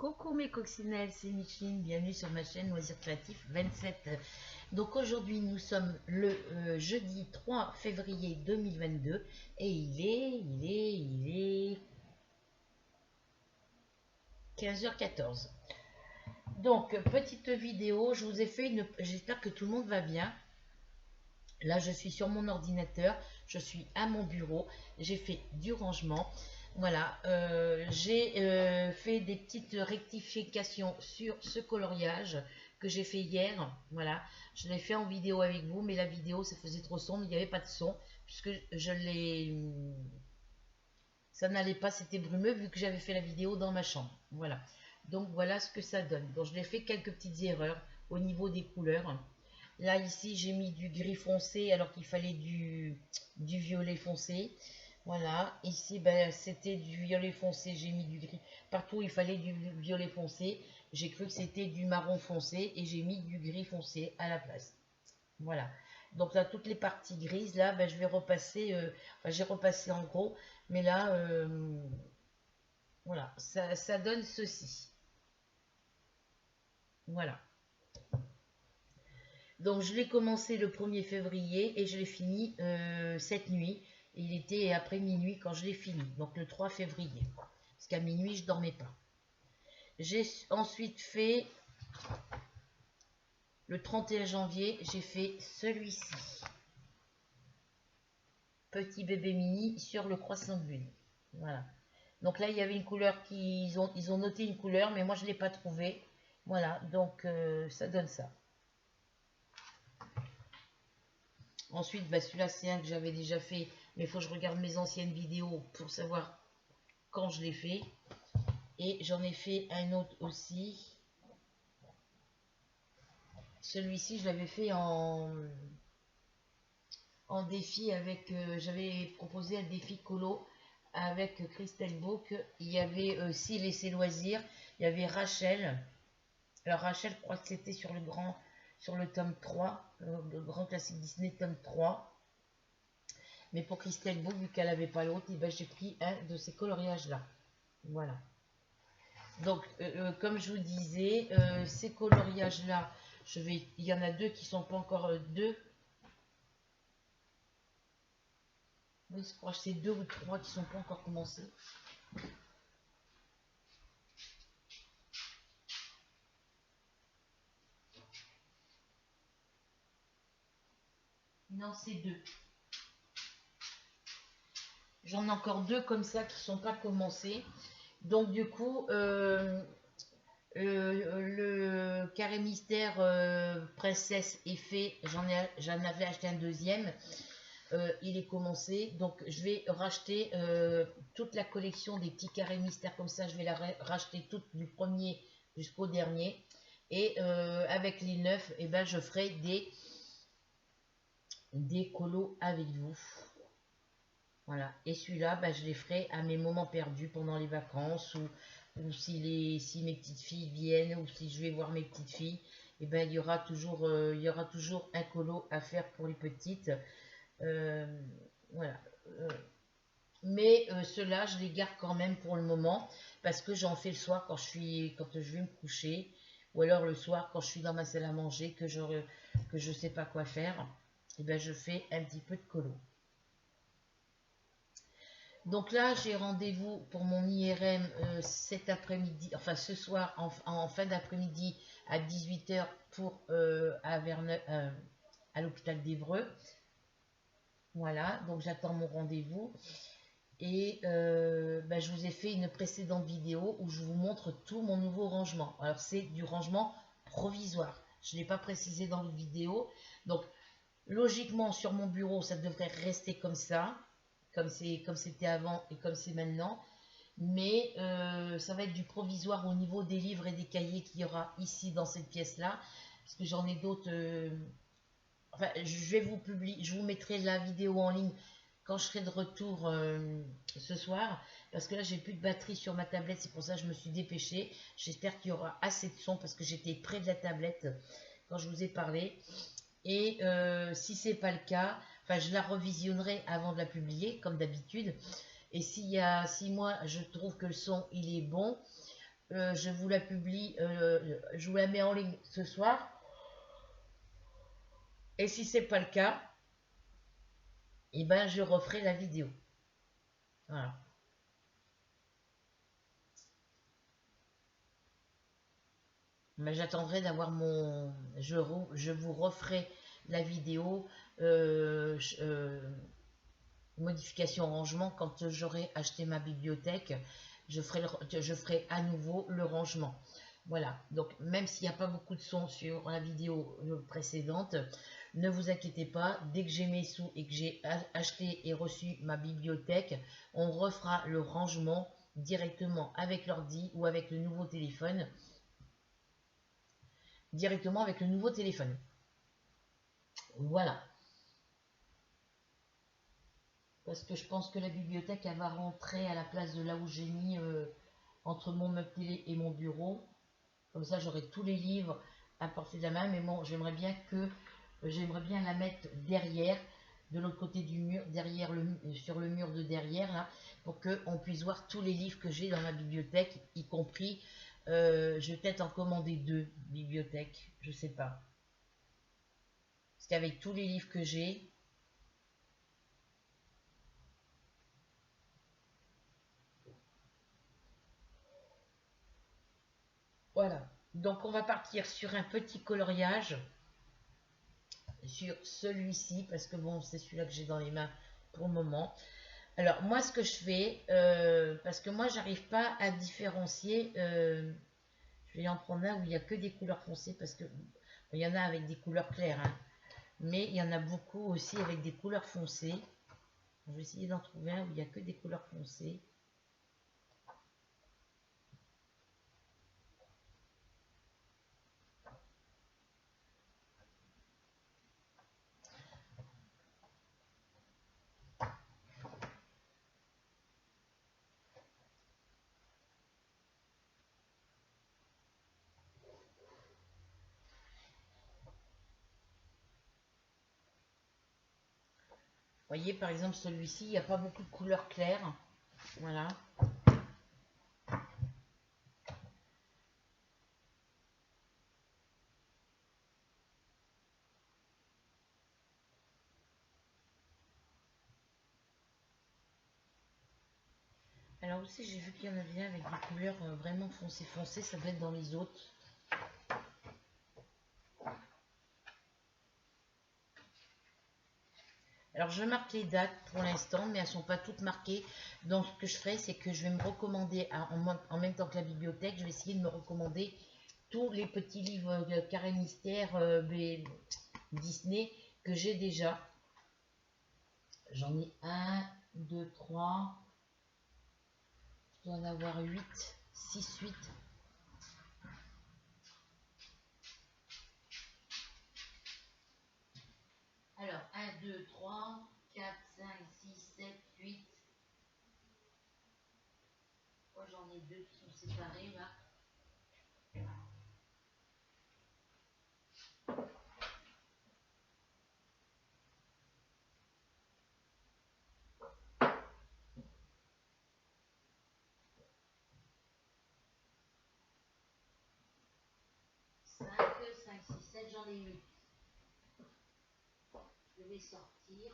Coucou mes coccinelles, c'est Micheline, bienvenue sur ma chaîne Loisirs Créatifs 27. Donc aujourd'hui nous sommes le jeudi 3 février 2022 et il est 15h14. Donc petite vidéo, je vous ai fait une... J'espère que tout le monde va bien. Là je suis sur mon ordinateur, je suis à mon bureau, j'ai fait du rangement. Voilà, j'ai fait des petites rectifications sur ce coloriage que j'ai fait hier. Voilà, je l'ai fait en vidéo avec vous, mais la vidéo ça faisait trop sombre, il n'y avait pas de son, puisque ça n'allait pas, c'était brumeux vu que j'avais fait la vidéo dans ma chambre. Voilà, donc voilà ce que ça donne. Donc je l'ai fait quelques petites erreurs au niveau des couleurs. Là ici j'ai mis du gris foncé alors qu'il fallait du violet foncé. Voilà, ici ben, c'était du violet foncé, j'ai mis du gris. Partout il fallait du violet foncé, j'ai cru que c'était du marron foncé et j'ai mis du gris foncé à la place. Voilà, donc là toutes les parties grises, là ben, je vais repasser, enfin j'ai repassé en gros, mais là, voilà, ça donne ceci. Voilà. Donc je l'ai commencé le 1er février et je l'ai fini cette nuit. Il était après minuit quand je l'ai fini, donc le 3 février. Parce qu'à minuit, je ne dormais pas. J'ai ensuite fait, le 31 janvier, j'ai fait celui-ci. Petit bébé mini sur le croissant de lune. Voilà. Donc là, il y avait une couleur ils ont noté une couleur, mais moi, je ne l'ai pas trouvée. Voilà, donc ça donne ça. Ensuite, bah, celui-là, c'est un que j'avais déjà fait, mais il faut que je regarde mes anciennes vidéos pour savoir quand je l'ai fait. Et j'en ai fait un autre aussi. Celui-ci, je l'avais fait en défi avec... j'avais proposé un défi colo avec Christelle Book. Il y avait aussi Laisser Loisirs. Il y avait Rachel. Alors Rachel, je crois que c'était sur le tome 3, le grand classique Disney tome 3. Mais pour Christelle Book, vu qu'elle n'avait pas l'autre, ben, j'ai pris un de ces coloriages-là. Voilà. Donc, comme je vous disais, ces coloriages-là, il y en a deux qui sont pas encore deux. Oui, je crois que c'est deux ou trois qui sont pas encore commencés. Non, c'est deux. J'en ai encore deux comme ça qui sont pas commencés. Donc, du coup, le carré mystère princesse est fait. J'en avais acheté un deuxième. Il est commencé, donc je vais racheter toute la collection des petits carrés mystères comme ça. Je vais la racheter toute du premier jusqu'au dernier, et avec les neufs, et ben je ferai des colos avec vous. Voilà, et celui-là, ben, je les ferai à mes moments perdus pendant les vacances, ou si mes petites filles viennent, ou si je vais voir mes petites filles, et ben il y aura toujours un colo à faire pour les petites. Voilà. Mais ceux-là, je les garde quand même pour le moment, parce que j'en fais le soir quand je vais me coucher, ou alors le soir quand je suis dans ma salle à manger, que je sais pas quoi faire, et ben je fais un petit peu de colo. Donc là, j'ai rendez-vous pour mon IRM cet après-midi, enfin ce soir en fin d'après-midi à 18h à l'hôpital d'Évreux. Voilà, donc j'attends mon rendez-vous. Et ben, je vous ai fait une précédente vidéo où je vous montre tout mon nouveau rangement. Alors c'est du rangement provisoire. Je ne l'ai pas précisé dans la vidéo. Donc logiquement sur mon bureau, ça devrait rester comme ça, comme c'était avant et comme c'est maintenant. Mais ça va être du provisoire au niveau des livres et des cahiers qu'il y aura ici dans cette pièce-là. Parce que j'en ai d'autres... enfin, je vous mettrai la vidéo en ligne quand je serai de retour ce soir, parce que là j'ai plus de batterie sur ma tablette, c'est pour ça que je me suis dépêchée. J'espère qu'il y aura assez de son parce que j'étais près de la tablette quand je vous ai parlé. Et si c'est pas le cas, enfin je la revisionnerai avant de la publier comme d'habitude. Et si moi je trouve que le son il est bon, je vous la publie, je vous la mets en ligne ce soir. Et si c'est pas le cas, et ben je referai la vidéo. Voilà. Mais j'attendrai d'avoir mon... Je vous referai la vidéo modification rangement quand j'aurai acheté ma bibliothèque. Je ferai à nouveau le rangement. Voilà, donc même s'il n'y a pas beaucoup de son sur la vidéo précédente, ne vous inquiétez pas, dès que j'ai mes sous et que j'ai acheté et reçu ma bibliothèque, on refera le rangement directement avec l'ordi ou avec le nouveau téléphone. Directement avec le nouveau téléphone. Voilà. Parce que je pense que la bibliothèque, elle va rentrer à la place de là où j'ai mis entre mon meuble télé et mon bureau. Comme ça, j'aurai tous les livres à portée de la main. Mais bon, j'aimerais bien la mettre derrière, de l'autre côté du mur, derrière sur le mur de derrière, là, pour qu'on puisse voir tous les livres que j'ai dans ma bibliothèque, y compris, je vais peut-être en commander 2 bibliothèques, je sais pas. Parce qu'avec tous les livres que j'ai, voilà. Donc on va partir sur un petit coloriage sur celui-ci, parce que bon, c'est celui-là que j'ai dans les mains pour le moment. Alors moi ce que je fais, parce que moi j'arrive pas à différencier, je vais en prendre un où il n'y a que des couleurs foncées, parce que il y en a avec des couleurs claires, hein, mais il y en a beaucoup aussi avec des couleurs foncées. Je vais essayer d'en trouver un où il n'y a que des couleurs foncées. Vous voyez par exemple celui-ci, il n'y a pas beaucoup de couleurs claires. Voilà. Alors aussi j'ai vu qu'il y en avait un avec des couleurs vraiment foncées, ça doit être dans les autres. Alors je marque les dates pour l'instant, mais elles ne sont pas toutes marquées. Donc ce que je ferai, c'est que je vais me recommander, en même temps que la bibliothèque, je vais essayer de me recommander tous les petits livres Carré Mystère Disney que j'ai déjà. J'en ai 1, 2, 3, je dois en avoir 8, 6, 8. Alors 1, 2, 3, 4, 5, 6, 7, 8. Moi j'en ai 2 qui sont séparés là. Cinq, 6, 7, j'en ai 8. Je vais sortir.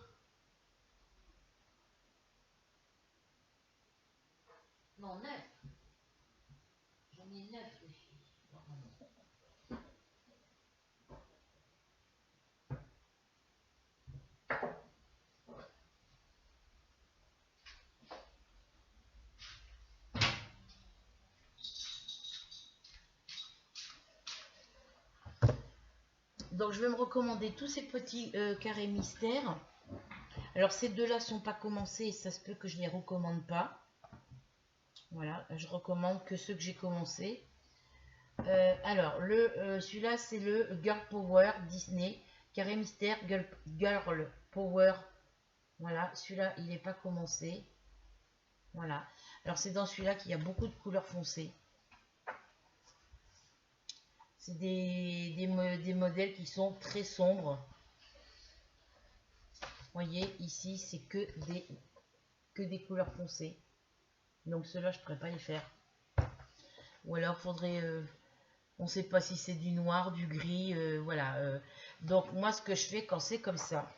Non, 9. J'en ai 9 les filles. Donc je vais me recommander tous ces petits carrés mystères. Alors ces deux-là sont pas commencés, ça se peut que je les recommande pas. Voilà, je recommande que ceux que j'ai commencé. Alors celui-là c'est le Girl Power Disney carré mystère Girl Power. Voilà, celui-là il n'est pas commencé. Voilà. Alors c'est dans celui-là qu'il y a beaucoup de couleurs foncées. C'est des modèles qui sont très sombres. Vous voyez, ici, c'est que des couleurs foncées. Donc ceux-là, je ne pourrais pas les faire. ou alors faudrait, on ne sait pas si c'est du noir, du gris, voilà. Donc moi ce que je fais quand c'est comme ça,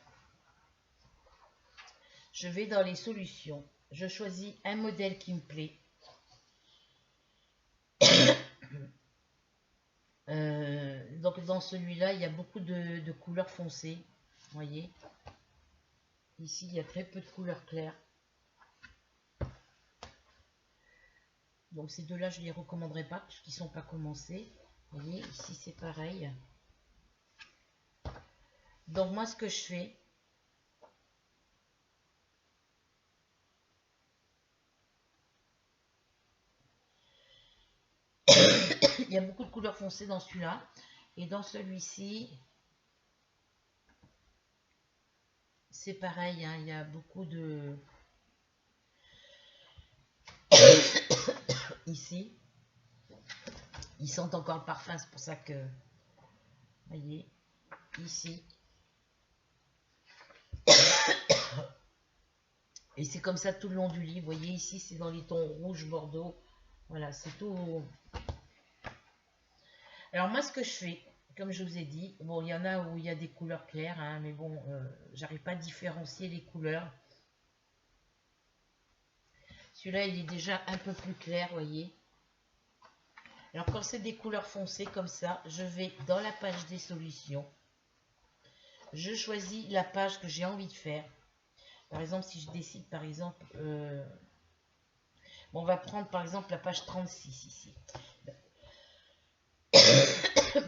je vais dans les solutions, je choisis un modèle qui me plaît. Donc dans celui-là, il y a beaucoup de couleurs foncées, vous voyez. Ici, il y a très peu de couleurs claires. Donc ces deux-là, je ne les recommanderais pas parce qu'ils ne sont pas commencés. Vous voyez, ici c'est pareil. Donc moi, ce que je fais, il y a beaucoup de couleurs foncées dans celui-là. Et dans celui-ci, c'est pareil, hein, il y a beaucoup de... Ici, ils sentent encore le parfum, c'est pour ça que... Vous voyez, ici. Et c'est comme ça tout le long du livre. Vous voyez, ici, c'est dans les tons rouge, bordeaux. Voilà, c'est tout. Alors moi, ce que je fais, comme je vous ai dit, bon, il y en a où il y a des couleurs claires, hein, mais bon, j'arrive pas à différencier les couleurs. Celui-là, il est déjà un peu plus clair, vous voyez. Alors quand c'est des couleurs foncées comme ça, je vais dans la page des solutions. Je choisis la page que j'ai envie de faire. Par exemple, si je décide, par exemple, bon, on va prendre par exemple la page 36 ici.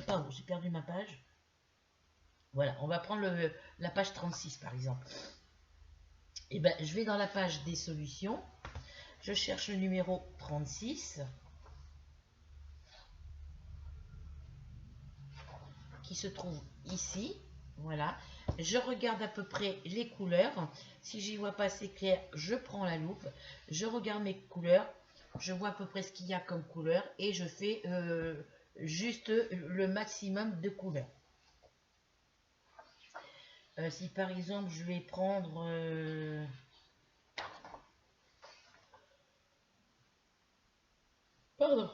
Pardon, j'ai perdu ma page. Voilà, on va prendre la page 36 par exemple. Et ben, je vais dans la page des solutions. Je cherche le numéro 36 qui se trouve ici. Voilà. Je regarde à peu près les couleurs. Si j'y vois pas assez clair, je prends la loupe. Je regarde mes couleurs. Je vois à peu près ce qu'il y a comme couleur et je fais juste le maximum de couleurs. Si par exemple je vais prendre pardon.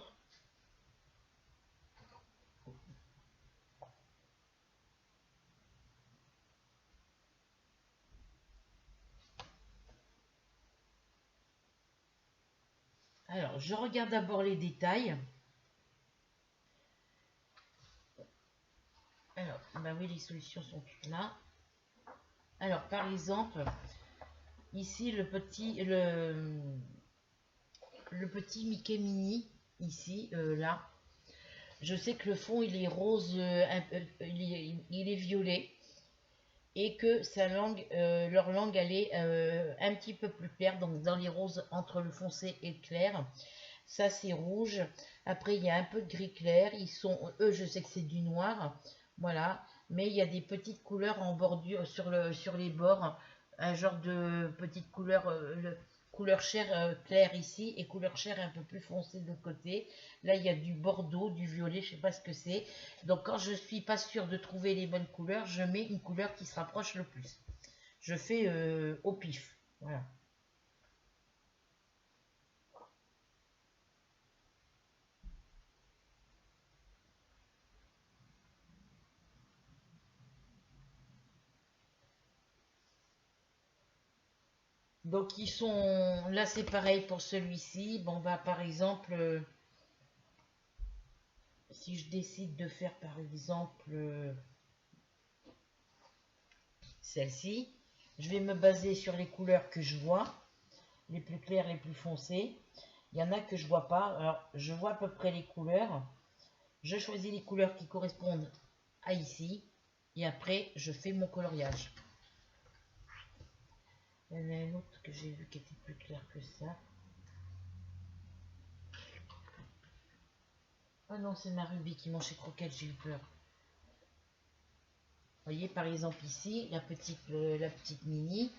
Alors, je regarde d'abord les détails. Alors, bah oui, les solutions sont toutes là. Alors, par exemple, ici, le petit Mickey Mini, ici, là. Je sais que le fond, il est rose, il est violet. Et que sa langue, leur langue, elle est un petit peu plus claire. Donc, dans les roses, entre le foncé et le clair. Ça, c'est rouge. Après, il y a un peu de gris clair. Eux, je sais que c'est du noir. Voilà. Mais il y a des petites couleurs en bordure sur les bords. Un genre de petite couleur, couleur chair claire ici et couleur chair un peu plus foncée de l'autre côté. Là, il y a du bordeaux, du violet, je ne sais pas ce que c'est. Donc, quand je ne suis pas sûre de trouver les bonnes couleurs, je mets une couleur qui se rapproche le plus. Je fais au pif. Voilà. Donc ils sont là, c'est pareil pour celui-ci. Bon bah par exemple, si je décide de faire par exemple celle-ci, je vais me baser sur les couleurs que je vois, les plus claires, les plus foncées. Il y en a que je vois pas. Alors je vois à peu près les couleurs. Je choisis les couleurs qui correspondent à ici et après je fais mon coloriage. Il y en a une autre que j'ai vu qui était plus claire que ça. Ah non, c'est ma rubis qui mange ses croquettes, j'ai eu peur. Vous voyez, par exemple ici, la petite Mini,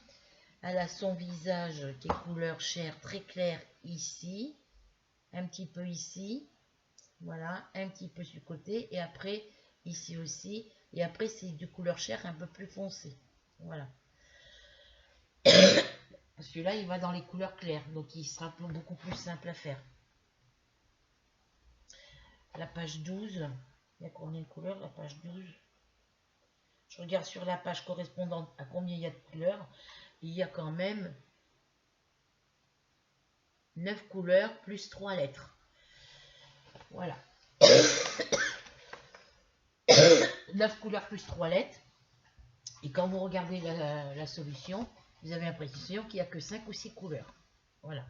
elle a son visage qui est couleur chair très clair ici, un petit peu ici, voilà, un petit peu sur le côté, et après ici aussi, et après c'est de couleur chair un peu plus foncé, voilà. Celui-là, il va dans les couleurs claires, donc il sera beaucoup plus simple à faire. la page 12. Il y a combien de couleurs, la page 12? Je regarde sur la page correspondante à combien il y a de couleurs. Il y a quand même 9 couleurs plus 3 lettres. Voilà. 9 couleurs plus 3 lettres. Et quand vous regardez la solution, vous avez l'impression qu'il n'y a que 5 ou 6 couleurs. Voilà.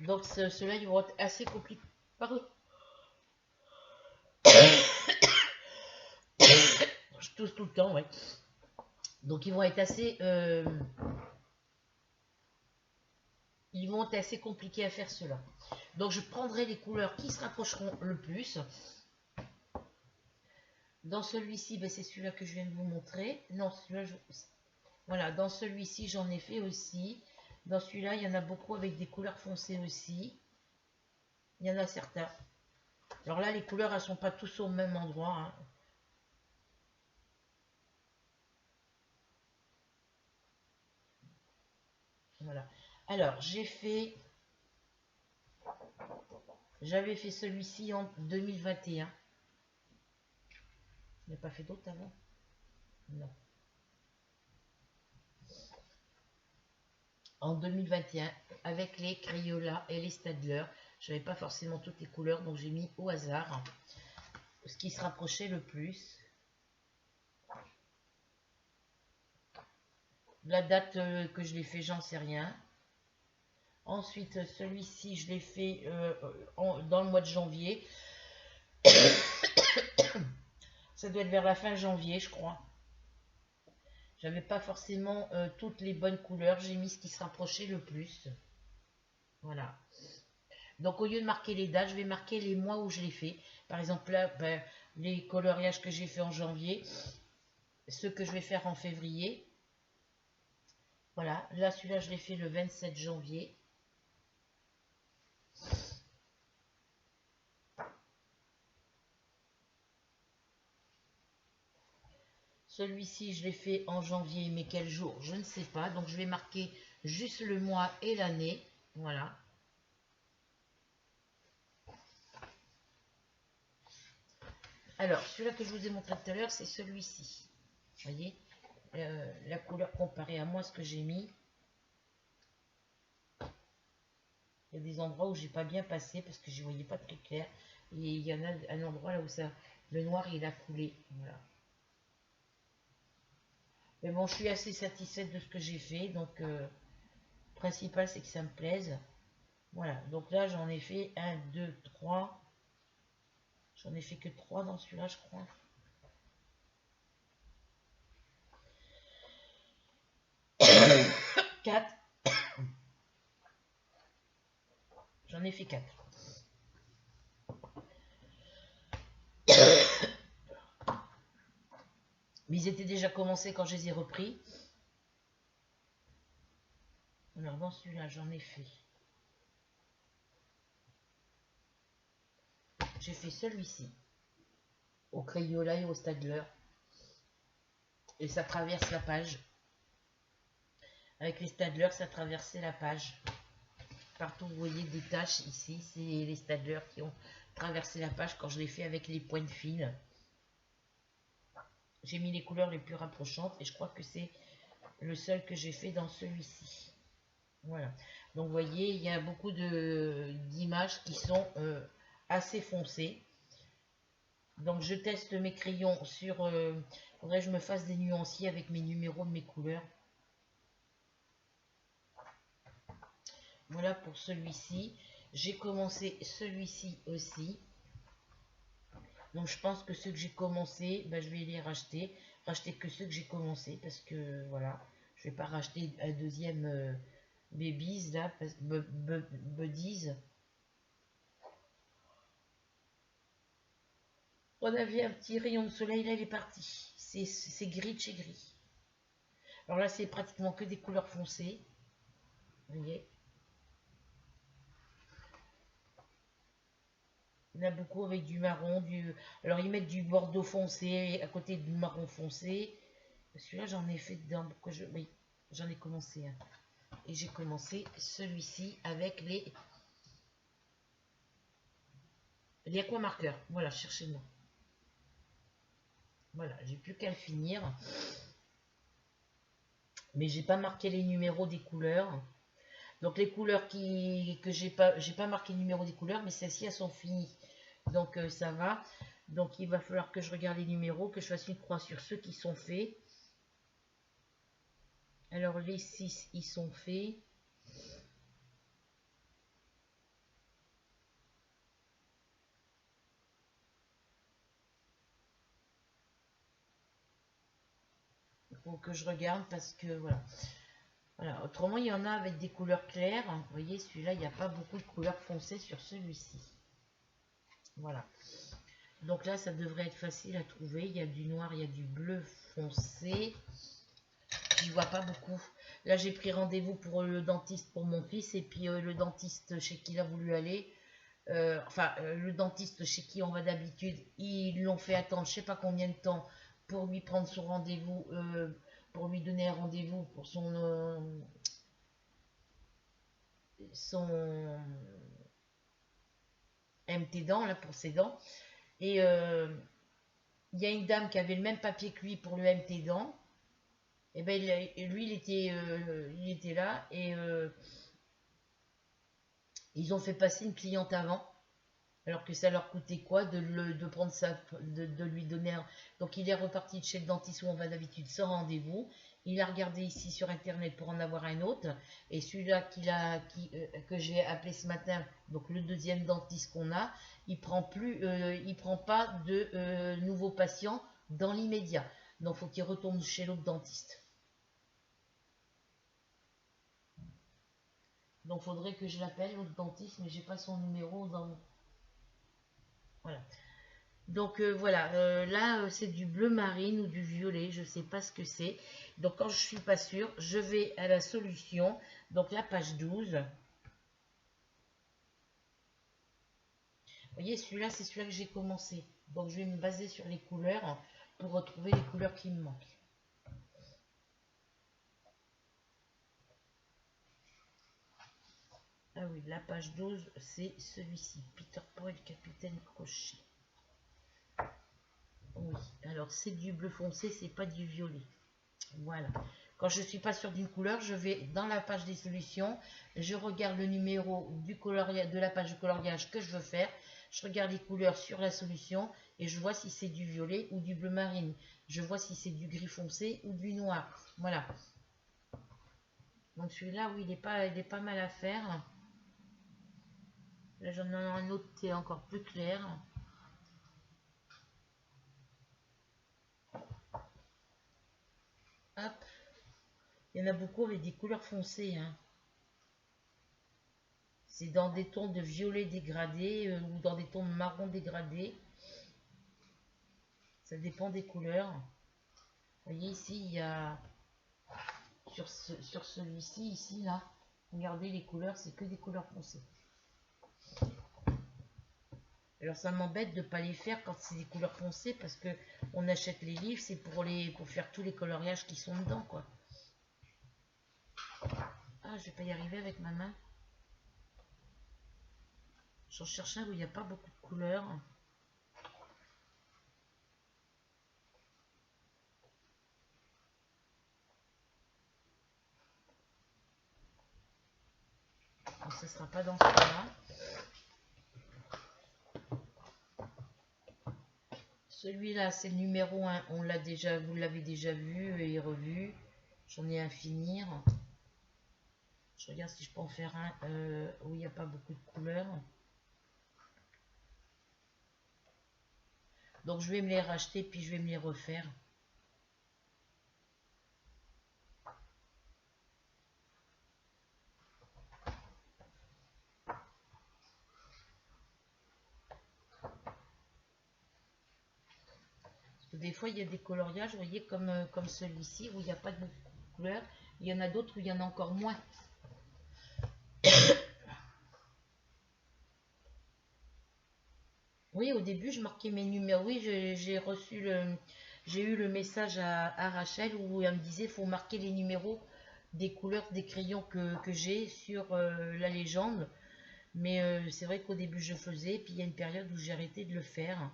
Donc ceux-là, ils vont être assez compliqués. Pardon. Je tousse tout le temps, ouais. Donc ils vont être assez... ils vont être assez compliqués à faire cela. Donc je prendrai les couleurs qui se rapprocheront le plus. Dans celui-ci, ben, c'est celui-là que je viens de vous montrer. Non, celui-là, voilà, dans celui-ci, j'en ai fait aussi. Dans celui-là, il y en a beaucoup avec des couleurs foncées aussi. Il y en a certains. Alors là, les couleurs, elles ne sont pas tous au même endroit. Hein. Voilà. Alors, j'avais fait celui-ci en 2021. Je n'ai pas fait d'autres avant? Non. En 2021, avec les Crayola et les Staedtler. Je n'avais pas forcément toutes les couleurs, donc j'ai mis au hasard ce qui se rapprochait le plus. La date que je l'ai fait, j'en sais rien. Ensuite, celui-ci, je l'ai fait dans le mois de janvier. Ça doit être vers la fin janvier, je crois. J'avais pas forcément toutes les bonnes couleurs. J'ai mis ce qui se rapprochait le plus. Voilà. Donc, au lieu de marquer les dates, je vais marquer les mois où je l'ai fait. Par exemple, là, ben, les coloriages que j'ai fait en janvier. Ceux que je vais faire en février. Voilà. Là, celui-là, je l'ai fait le 27 janvier. Celui-ci, je l'ai fait en janvier, mais quel jour, je ne sais pas. Donc, je vais marquer juste le mois et l'année. Voilà. Alors, celui-là que je vous ai montré tout à l'heure, c'est celui-ci. Vous voyez, la couleur comparée à moi, ce que j'ai mis. Il y a des endroits où j'ai pas bien passé parce que je ne voyais pas très clair. Et il y en a un endroit là où ça, le noir, il a coulé. Voilà. Mais bon, je suis assez satisfaite de ce que j'ai fait. Donc, le principal, c'est que ça me plaise. Voilà. Donc là, j'en ai fait 1, 2, 3. J'en ai fait que 3 dans celui-là, je crois. Quatre. J'en ai fait 4. Mais ils étaient déjà commencés quand je les ai repris. Alors dans celui-là, j'en ai fait. J'ai fait celui-ci. Au Crayola et au Staedtler. Et ça traverse la page. Avec les Staedtler, ça traversait la page. Partout, vous voyez des taches ici. C'est les Staedtler qui ont traversé la page quand je l'ai fait avec les points de fil. J'ai mis les couleurs les plus rapprochantes et je crois que c'est le seul que j'ai fait dans celui-ci. Voilà. Donc, vous voyez, il y a beaucoup d'images qui sont assez foncées. Donc, je teste mes crayons sur... faudrait que je me fasse des nuanciers avec mes numéros de mes couleurs. Voilà pour celui-ci. J'ai commencé celui-ci aussi. Donc je pense que ceux que j'ai commencé, ben, je vais les racheter. Racheter que ceux que j'ai commencé parce que voilà, je vais pas racheter un deuxième Babies là, Buddies. On avait un petit rayon de soleil, là il est parti. C'est gris de chez gris. Alors là c'est pratiquement que des couleurs foncées. Vous voyez. Il y en a beaucoup avec du marron, alors ils mettent du bordeaux foncé à côté du marron foncé. Celui-là j'en ai fait dedans, oui, j'en ai commencé un. et j'ai commencé celui-ci avec les aquamarqueurs. Voilà, cherchez le nom. Voilà, j'ai plus qu'à le finir. Mais j'ai pas marqué les numéros des couleurs. Donc les couleurs que j'ai pas marqué le numéro des couleurs, mais celles-ci elles sont finies. Donc ça va. Donc il va falloir que je regarde les numéros, que je fasse une croix sur ceux qui sont faits. Alors les 6 ils sont faits. Il faut que je regarde parce que voilà. Voilà. Autrement il y en a avec des couleurs claires. Vous voyez celui-là il n'y a pas beaucoup de couleurs foncées sur celui-ci. Voilà. Donc là ça devrait être facile à trouver. Il y a du noir, il y a du bleu foncé. J'y vois pas beaucoup. Là, j'ai pris rendez-vous pour le dentiste pour mon fils et puis le dentiste chez qui il a voulu aller. Le dentiste chez qui on va d'habitude, ils l'ont fait attendre je sais pas combien de temps pour lui prendre son rendez-vous, pour lui donner un rendez-vous pour son MT dents, là, pour ses dents. Et il y a une dame qui avait le même papier que lui pour le MT dents. Et ben lui il était là et ils ont fait passer une cliente avant, alors que ça leur coûtait quoi de prendre ça, de lui donner un... Donc il est reparti de chez le dentiste où on va d'habitude sans rendez-vous. Il a regardé ici sur internet pour en avoir un autre, et celui-là que j'ai appelé ce matin, donc le deuxième dentiste qu'on a, il prend pas de nouveaux patients dans l'immédiat. Donc faut qu'il retourne chez l'autre dentiste. Donc, faudrait que je l'appelle, l'autre dentiste, mais j'ai pas son numéro dans... Voilà. Donc, voilà. Là, c'est du bleu marine ou du violet. Je sais pas ce que c'est. Donc, quand je suis pas sûre, je vais à la solution. Donc, la page 12. Vous voyez, celui-là, c'est celui-là que j'ai commencé. Donc, je vais me baser sur les couleurs pour retrouver les couleurs qui me manquent. Ah oui, la page 12, c'est celui-ci. Peter Pan et le capitaine Crochet. Oui, alors c'est du bleu foncé, c'est pas du violet. Voilà. Quand je ne suis pas sûre d'une couleur, je vais dans la page des solutions, je regarde le numéro de la page de coloriage que je veux faire, je regarde les couleurs sur la solution et je vois si c'est du violet ou du bleu marine. Je vois si c'est du gris foncé ou du noir. Voilà. Donc celui-là, oui, il est pas mal à faire. Là, j'en ai un autre qui est encore plus clair. Hop. Il y en a beaucoup avec des couleurs foncées. Hein. C'est dans des tons de violet dégradé ou dans des tons de marron dégradé. Ça dépend des couleurs. Vous voyez ici, il y a... Sur celui-ci, ici, là, regardez les couleurs, c'est que des couleurs foncées. Alors ça m'embête de ne pas les faire quand c'est des couleurs foncées parce que on achète les livres, c'est pour faire tous les coloriages qui sont dedans, quoi. Ah, je vais pas y arriver avec ma main. J'en cherche un où il n'y a pas beaucoup de couleurs. Donc, ce ne sera pas dans celui-là. Celui-là, c'est le numéro 1. On l'a déjà, vous l'avez déjà vu et revu. J'en ai un à finir. Je regarde si je peux en faire un où il n'y a pas beaucoup de couleurs. Donc je vais me les racheter puis je vais me les refaire. Parce que des fois il y a des coloriages, vous voyez, comme celui-ci où il n'y a pas de couleurs. Il y en a d'autres où il y en a encore moins. Oui, au début je marquais mes numéros. Oui, j'ai eu le message à Rachel où elle me disait faut marquer les numéros des couleurs des crayons que j'ai sur la légende. Mais c'est vrai qu'au début je faisais, puis il y a une période où j'ai arrêté de le faire.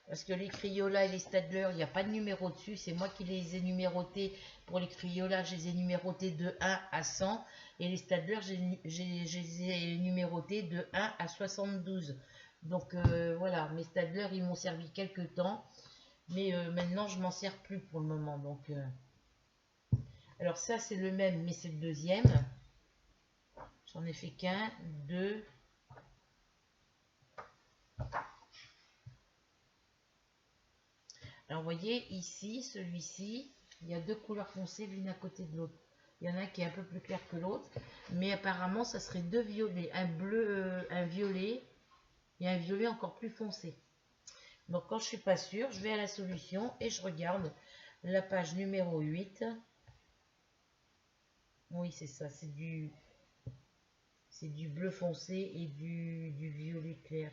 Parce que les Crayolas et les Staedtler, il n'y a pas de numéro dessus. C'est moi qui les ai numérotés. Pour les Crayolas, je les ai numérotés de 1 à 100. Et les Staedtler, je les ai numérotés de 1 à 72. Donc voilà, mes Staedtler, ils m'ont servi quelques temps. Mais maintenant, je m'en sers plus pour le moment. Donc, alors ça, c'est le même, mais c'est le deuxième. J'en ai fait qu'un, deux. Alors, vous voyez, ici, celui-ci, il y a deux couleurs foncées l'une à côté de l'autre. Il y en a un qui est un peu plus clair que l'autre. Mais apparemment, ça serait deux violets. Un bleu, un violet et un violet encore plus foncé. Donc, quand je ne suis pas sûre, je vais à la solution et je regarde la page numéro 8. Oui, c'est ça, c'est du bleu foncé et du violet clair.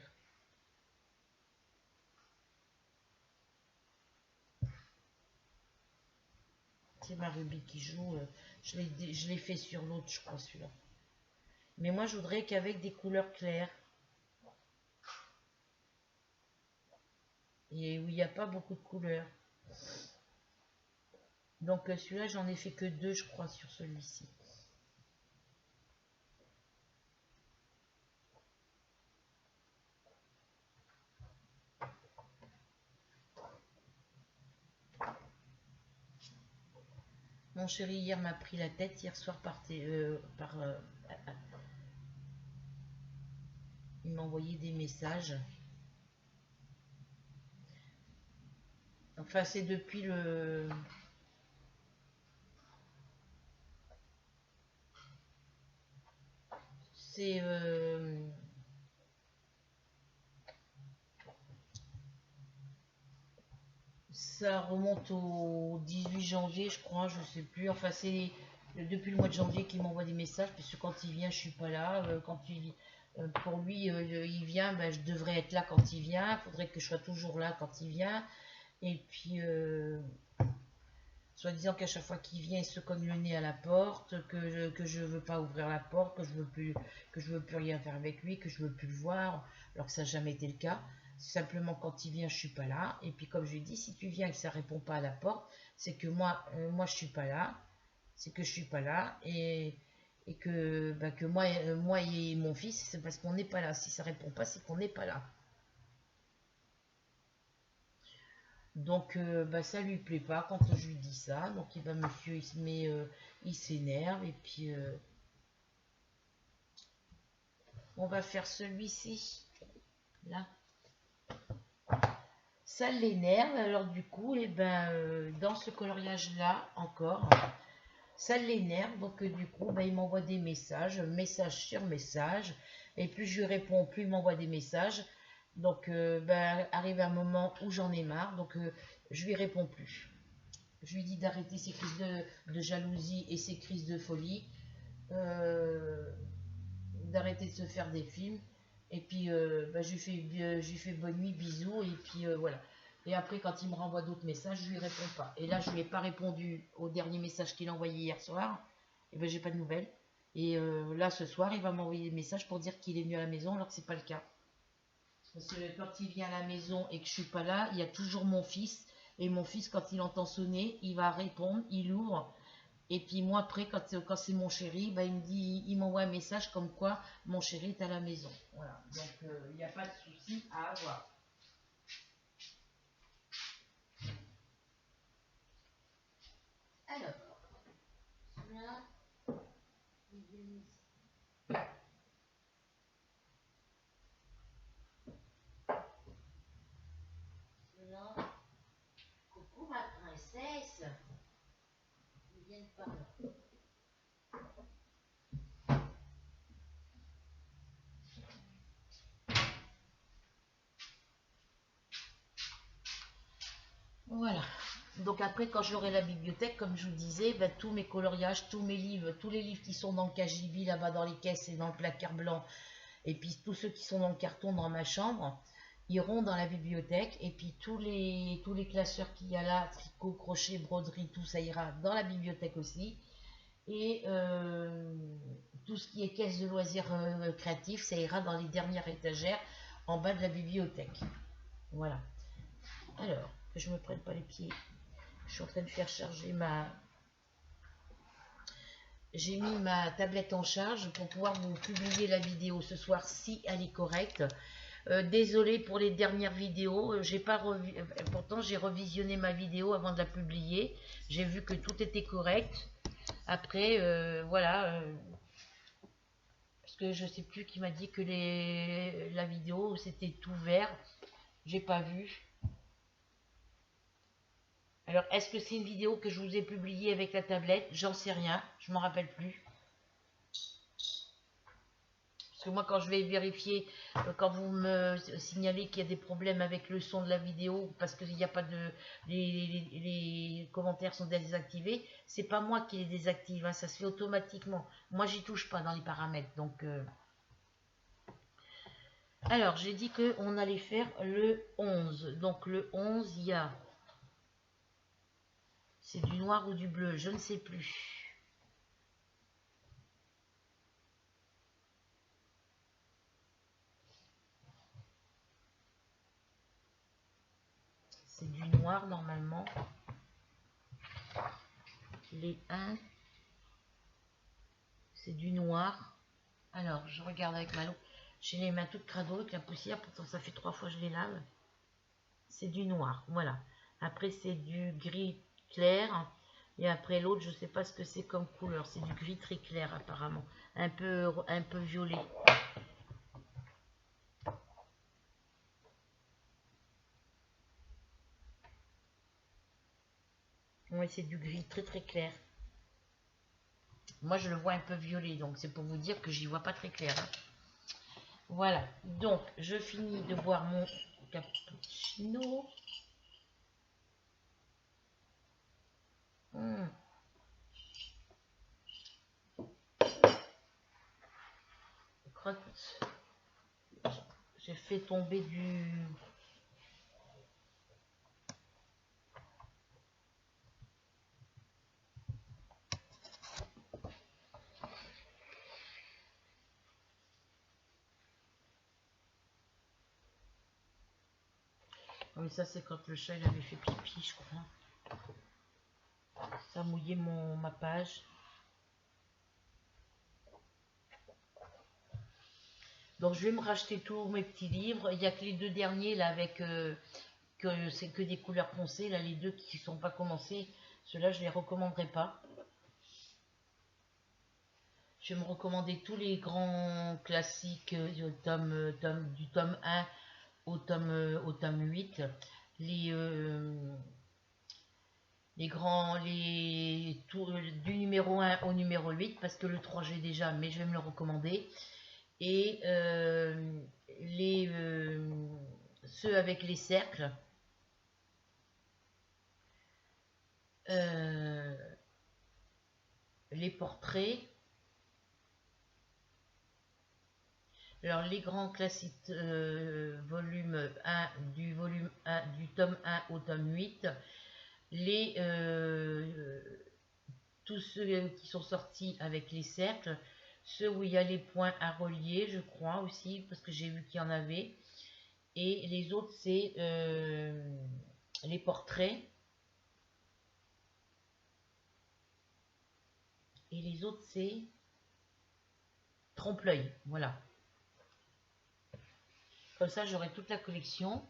C'est ma Ruby qui joue. Je l'ai fait sur l'autre, je crois, celui-là. Mais moi, je voudrais qu'avec des couleurs claires. Et où il n'y a pas beaucoup de couleurs. Donc celui-là, j'en ai fait que deux, je crois, sur celui-ci. Mon chéri hier m'a pris la tête hier soir il m'a envoyé des messages. Enfin, c'est depuis le... C'est... ça remonte au 18 janvier, je crois, je sais plus. Enfin, c'est depuis le mois de janvier qu'il m'envoie des messages, puisque quand il vient, je suis pas là. Pour lui, il vient, ben, je devrais être là quand il vient. Il faudrait que je sois toujours là quand il vient. Et puis, soi-disant qu'à chaque fois qu'il vient, il se cogne le nez à la porte, que je veux pas ouvrir la porte, que je veux plus rien faire avec lui, que je veux plus le voir, alors que ça n'a jamais été le cas. Simplement quand il vient, je suis pas là. Et puis comme je lui dis, si tu viens et que ça répond pas à la porte, c'est que moi je suis pas là. C'est que je suis pas là et que, bah, que moi et mon fils, c'est parce qu'on n'est pas là. Si ça répond pas, c'est qu'on n'est pas là. Donc bah, ça lui plaît pas quand je lui dis ça. Donc bah, monsieur il s'énerve et puis on va faire celui-ci là. Ça l'énerve, alors du coup, et ben, dans ce coloriage-là, encore, ça l'énerve, donc du coup, ben, il m'envoie des messages, message sur message, et plus je lui réponds, plus il m'envoie des messages. Donc, ben, arrive un moment où j'en ai marre, donc je lui réponds plus. Je lui dis d'arrêter ses crises de jalousie et ses crises de folie, d'arrêter de se faire des films. Et puis, bah, je lui fais bonne nuit, bisous, et puis voilà. Et après, quand il me renvoie d'autres messages, je lui réponds pas. Et là, je lui ai pas répondu au dernier message qu'il a envoyé hier soir. Et ben, j'ai pas de nouvelles. Et là, ce soir, il va m'envoyer des messages pour dire qu'il est venu à la maison, alors que c'est pas le cas. Parce que quand il vient à la maison et que je suis pas là, il y a toujours mon fils. Et mon fils, quand il entend sonner, il va répondre, il ouvre. Et puis moi après, quand c'est mon chéri, bah, il m'envoie un message comme quoi mon chéri est à la maison. Voilà, donc il n'y a pas de souci à avoir. Alors, celui-là, celui-là, coucou ma princesse, ils viennent par là. Voilà. Donc après, quand j'aurai la bibliothèque, comme je vous disais, ben, tous mes coloriages, tous mes livres, tous les livres qui sont dans le cagibi, là-bas dans les caisses et dans le placard blanc, et puis tous ceux qui sont dans le carton dans ma chambre, iront dans la bibliothèque, et puis tous les classeurs qu'il y a là, tricot, crochet, broderie, tout ça ira dans la bibliothèque aussi. Et tout ce qui est caisse de loisirs créatifs, ça ira dans les dernières étagères en bas de la bibliothèque. Voilà. Alors, que je me prenne pas les pieds. Je suis en train de faire charger ma... J'ai mis ma tablette en charge pour pouvoir vous publier la vidéo ce soir si elle est correcte. Désolée pour les dernières vidéos, j'ai pas pourtant j'ai revisionné ma vidéo avant de la publier. J'ai vu que tout était correct. Après, voilà, parce que je sais plus qui m'a dit que la vidéo c'était tout vert. J'ai pas vu. Alors, est-ce que c'est une vidéo que je vous ai publiée avec la tablette? J'en sais rien, je m'en rappelle plus. Parce que moi, quand je vais vérifier, quand vous me signalez qu'il y a des problèmes avec le son de la vidéo, parce qu'il n'y a pas de... Les commentaires sont désactivés, c'est pas moi qui les désactive, hein, ça se fait automatiquement. Moi, j'y touche pas dans les paramètres, donc... Alors, j'ai dit qu'on allait faire le 11. Donc, le 11, il y a... C'est du noir ou du bleu, je ne sais plus. C'est du noir normalement. Les 1, c'est du noir. Alors, je regarde avec ma loupe. J'ai les mains toutes crado avec la poussière, pourtant ça fait 3 fois que je les lave. C'est du noir, voilà. Après, c'est du gris clair. Et après, l'autre, je ne sais pas ce que c'est comme couleur. C'est du gris très clair, apparemment. Un peu violet. Oui, c'est du gris très très clair. Moi, je le vois un peu violet, donc c'est pour vous dire que j'y vois pas très clair. Hein. Voilà, donc je finis de boire mon cappuccino. J'ai fait tomber du... Oui, ça c'est quand le chat il avait fait pipi, je crois. Ça a mouillé ma page. Donc je vais me racheter tous mes petits livres. Il n'y a que les 2 derniers là avec que c'est que des couleurs foncées. Là les 2 qui ne sont pas commencés, ceux-là je ne les recommanderai pas. Je vais me recommander tous les grands classiques du tome 1 au tome 8. Les grands, du numéro 1 au numéro 8, parce que le 3 j'ai déjà, mais je vais me le recommander. Et ceux avec les cercles, les portraits, alors les grands classiques volume 1, du tome 1 au tome 8, tous ceux qui sont sortis avec les cercles, ceux où il y a les points à relier, je crois aussi, parce que j'ai vu qu'il y en avait, et les autres c'est les portraits, et les autres c'est trompe-l'œil, voilà. Comme ça j'aurai toute la collection.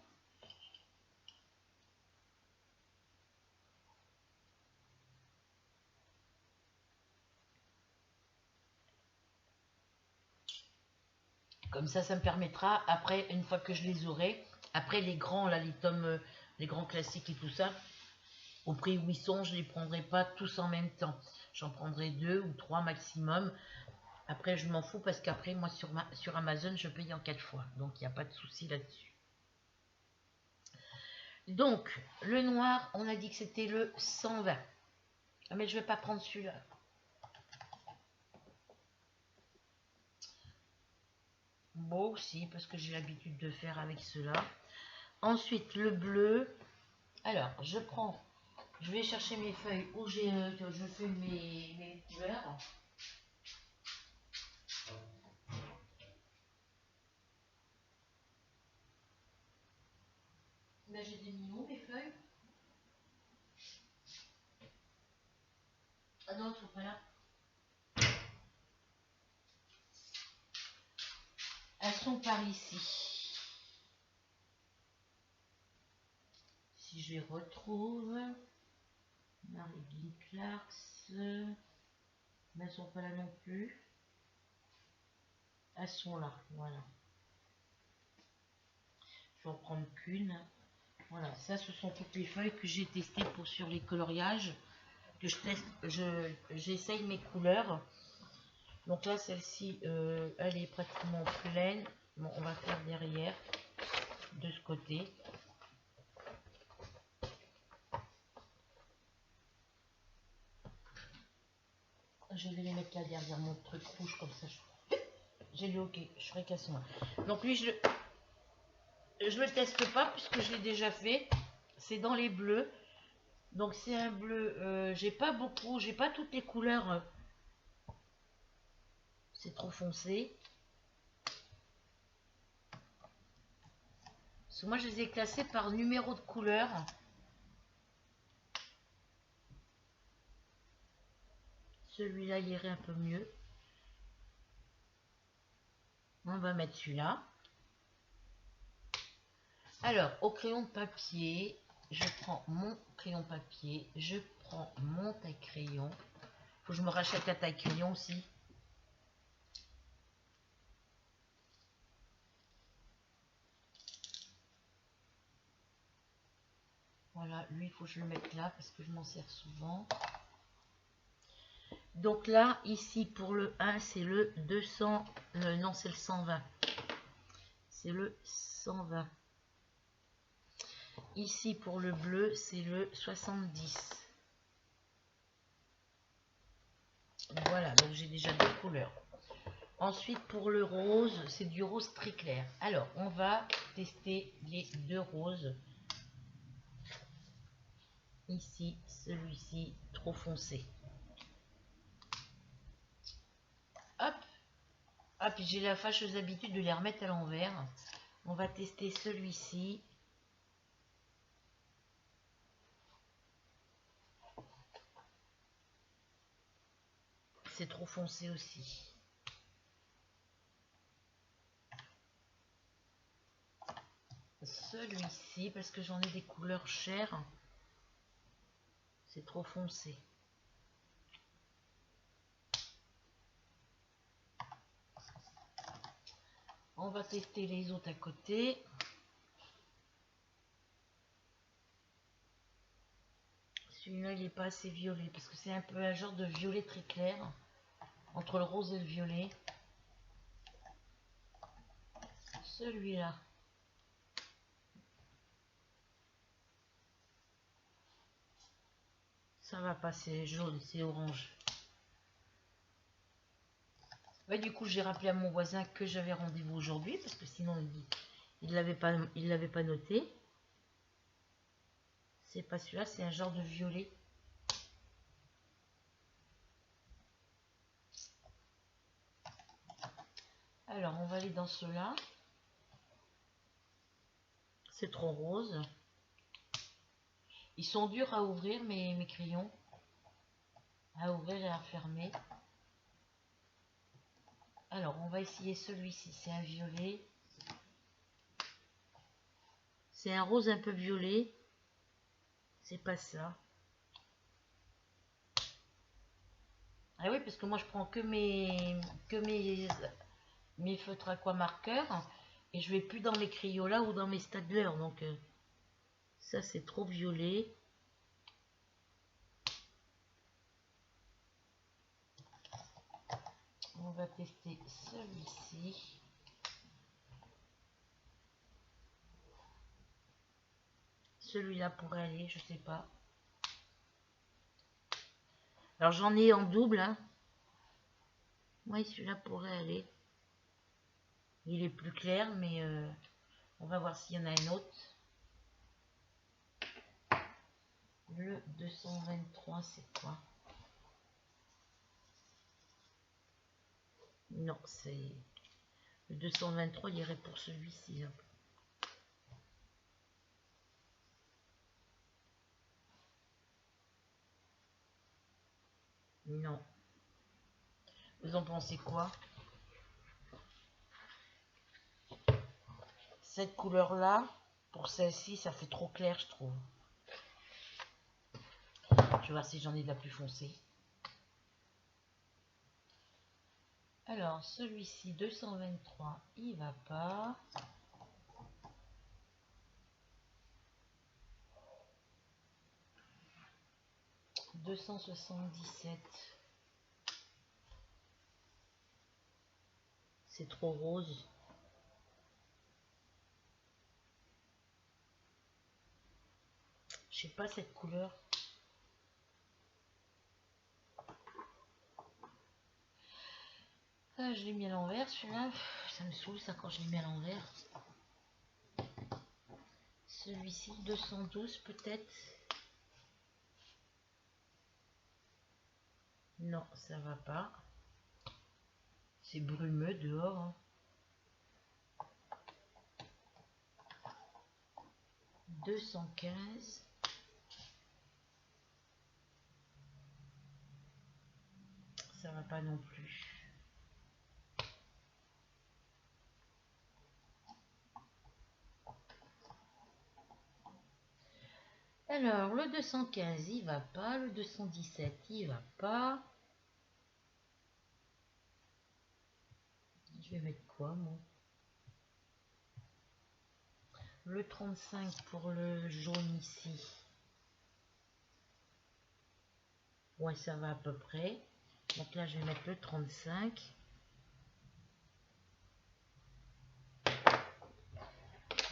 Comme ça me permettra, après, une fois que je les aurai, après les grands, là, les tomes, les grands classiques et tout ça, au prix où ils sont, je ne les prendrai pas tous en même temps. J'en prendrai 2 ou 3 maximum. Après, je m'en fous parce qu'après, moi, sur Amazon, je paye en 4 fois. Donc, il n'y a pas de souci là-dessus. Donc, le noir, on a dit que c'était le 120. Ah, mais je ne vais pas prendre celui-là. Bon, aussi, parce que j'ai l'habitude de faire avec ceux-là. Ensuite, le bleu. Alors, je vais chercher mes feuilles où je fais mes couleurs. Là, j'ai des millions, mes feuilles. Ah non, elles sont pas là. Elles sont par ici. Si je les retrouve. Marie Clarks. Mais elles sont pas là non plus. Elles sont là, voilà. Je vais en prendre qu'une. Voilà, ça ce sont toutes les feuilles que j'ai testées pour sur les coloriages. Que je teste, j'essaye mes couleurs. Donc là, celle-ci, elle est pratiquement pleine. Bon, on va faire derrière, de ce côté. Je vais les mettre là derrière mon truc rouge, comme ça. J'ai lu ok, je ferai casse moi. Donc lui, je le teste pas puisque je l'ai déjà fait. C'est dans les bleus. Donc c'est un bleu, j'ai pas beaucoup, j'ai pas toutes les couleurs. C'est trop foncé. Parce que moi je les ai classés par numéro de couleur. Celui-là il irait un peu mieux. On va mettre celui-là. Alors au crayon de papier, je prends mon crayon papier, je prends mon taille crayon. Faut que je me rachète la taille crayon aussi. Voilà, lui il faut que je le mette là parce que je m'en sers souvent. Donc là, ici pour le 1, c'est le 200, non c'est le 120. C'est le 120. Ici pour le bleu, c'est le 70. Voilà, donc j'ai déjà deux couleurs. Ensuite pour le rose, c'est du rose très clair. Alors, on va tester les deux roses. Ici, celui-ci, trop foncé. Hop. Ah, puis j'ai la fâcheuse habitude de les remettre à l'envers. On va tester celui-ci. C'est trop foncé aussi. Celui-ci, parce que j'en ai des couleurs chères, c'est trop foncé. On va tester les autres à côté. Celui-là, il n'est pas assez violet, parce que c'est un peu un genre de violet très clair, entre le rose et le violet. Celui-là. Ça va pas, c'est jaune, c'est orange. Ouais, du coup, j'ai rappelé à mon voisin que j'avais rendez-vous aujourd'hui, parce que sinon, il l'avait pas noté. C'est pas celui-là, c'est un genre de violet. Alors, on va aller dans ceux-là. C'est trop rose. Ils sont durs à ouvrir, mes crayons. À ouvrir et à refermer. Alors, on va essayer celui-ci. C'est un violet. C'est un rose un peu violet. C'est pas ça. Ah oui, parce que moi, je prends que mes feutres aquamarqueurs. Et je vais plus dans mes Crayola ou dans mes Staedtler. Donc, ça, c'est trop violet. On va tester celui-ci. Celui-là pourrait aller, je sais pas. Alors j'en ai en double. Hein. Oui, celui-là pourrait aller. Il est plus clair, mais on va voir s'il y en a un autre. Le 223, c'est quoi? Non, c'est... Le 223, il irait pour celui-ci. Hein. Non. Vous en pensez quoi? Cette couleur-là, pour celle-ci, ça fait trop clair, je trouve. Je vais voir si j'en ai de la plus foncée. Alors, celui-ci, 223, il va pas. « 277. C'est trop rose. Je sais pas cette couleur. Ah, je l'ai mis à l'envers celui-là. Ça me saoule ça quand je l'ai mis à l'envers. Celui-ci, 212 peut-être. Non, ça va pas. C'est brumeux dehors. Hein. 215. Ça va pas non plus. Alors, le 215, il va pas. Le 217, il va pas. Je vais mettre quoi, moi? Le 35 pour le jaune ici. Ouais, ça va à peu près. Donc là, je vais mettre le 35.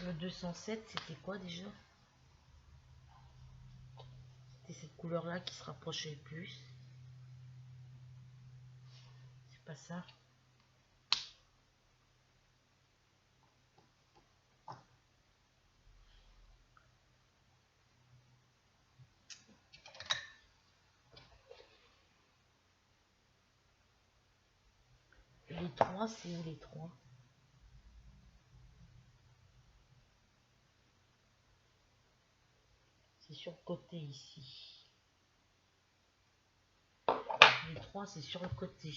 Le 207, c'était quoi déjà? C'était cette couleur-là qui se rapprochait le plus. C'est pas ça. Les 3, c'est où les 3? C'est sur le côté ici. Les 3, c'est sur le côté.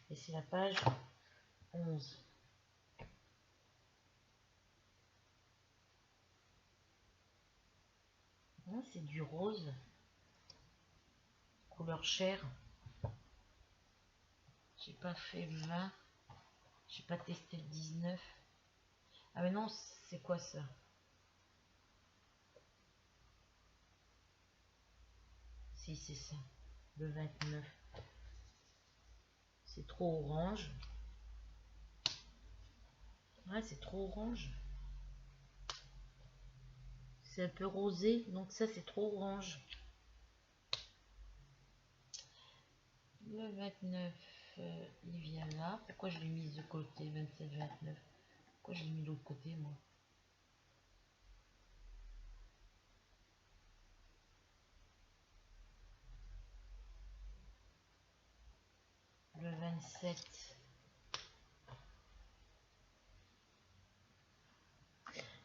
Et c'est la page 11. Ah, c'est du rose. Couleur chair. J'ai pas fait le 20. J'ai pas testé le 19. Ah mais non, c'est quoi ça? Si, c'est ça. Le 29. C'est trop orange. Ouais, c'est trop orange. C'est un peu rosé, donc ça c'est trop orange. Le 29, il vient là. Pourquoi je l'ai mis de côté? 27, 29. Pourquoi je l'ai mis de l'autre côté, moi? Le 27.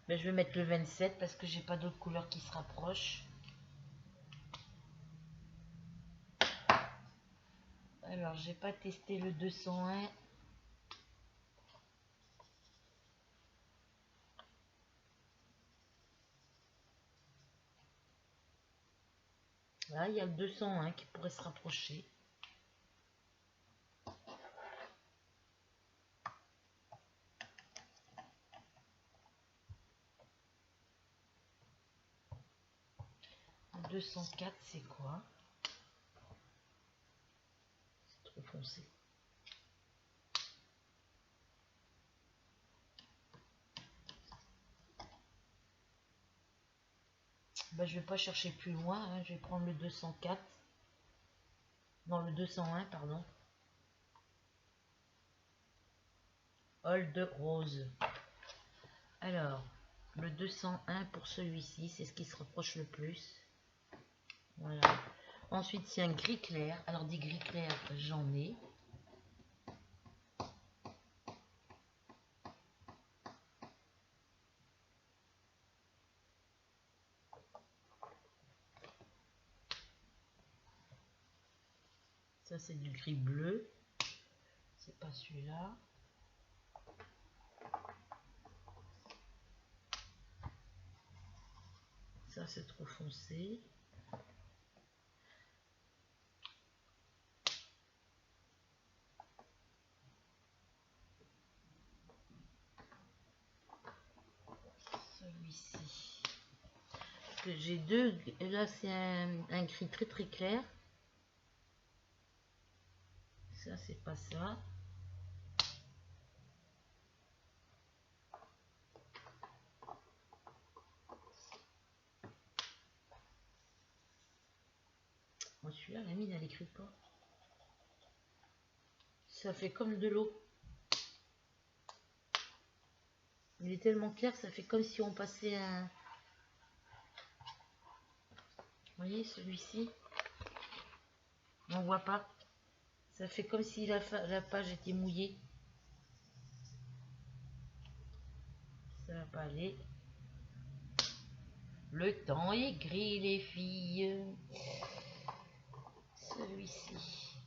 Ben, je vais mettre le 27 parce que j'ai pas d'autres couleurs qui se rapprochent. Alors, j'ai pas testé le 201. Là, il y a le 201 qui pourrait se rapprocher. Le 204, c'est quoi? C'est trop foncé. Ben, je vais pas chercher plus loin. Hein. Je vais prendre le 204. Non, le 201, pardon. Old Rose. Alors, le 201 pour celui-ci, c'est ce qui se rapproche le plus. Voilà. Ensuite, c'est un gris clair. Alors, des gris clairs, j'en ai. Ça, c'est du gris bleu. C'est pas celui-là. Ça, c'est trop foncé. Celui-ci. Parce que j'ai deux. Là, c'est un gris très très clair. Ça, c'est pas ça. Moi, celui-là, la mine, elle écrit pas. Ça fait comme de l'eau. Il est tellement clair, ça fait comme si on passait un... Vous voyez, celui-ci, on voit pas. Ça fait comme si la page était mouillée. Ça va pas aller. Le temps est gris, les filles. Celui-ci.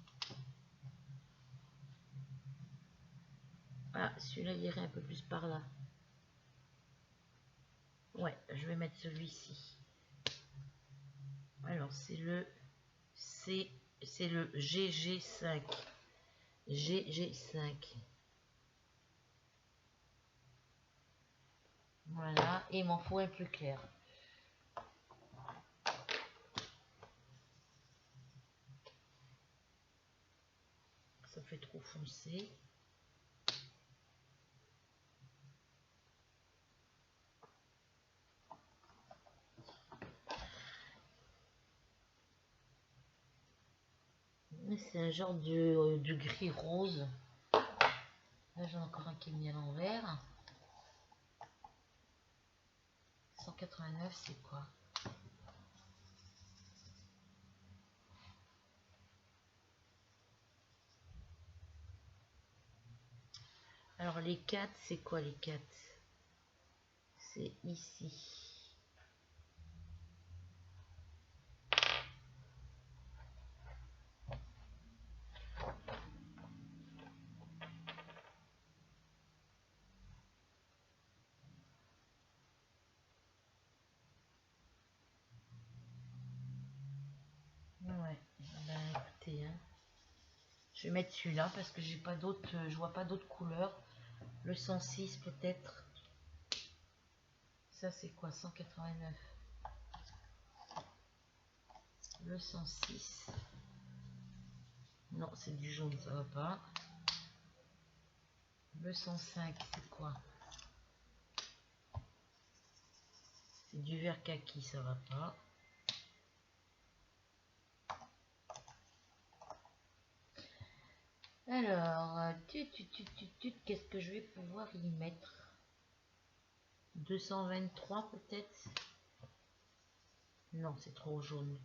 Ah, celui-là, il irait un peu plus par là. Ouais, je vais mettre celui-ci. Alors, c'est le GG5. GG5. Voilà, et il m'en faut un plus clair. Ça fait trop foncé. C'est un genre de gris rose. Là, j'ai encore un qui est mis à l'envers. 189, c'est quoi? Alors, les 4, c'est quoi les 4? C'est ici. Ouais, ben écoutez, hein. Je vais mettre celui-là parce que j'ai pas d'autres, je vois pas d'autres couleurs. Le 106 peut-être. Ça c'est quoi? 189. Le 106. Non, c'est du jaune, ça va pas. Le 105, c'est quoi? C'est du vert kaki, ça va pas. Alors, qu'est-ce que je vais pouvoir y mettre? 223 peut-être? Non, c'est trop jaune.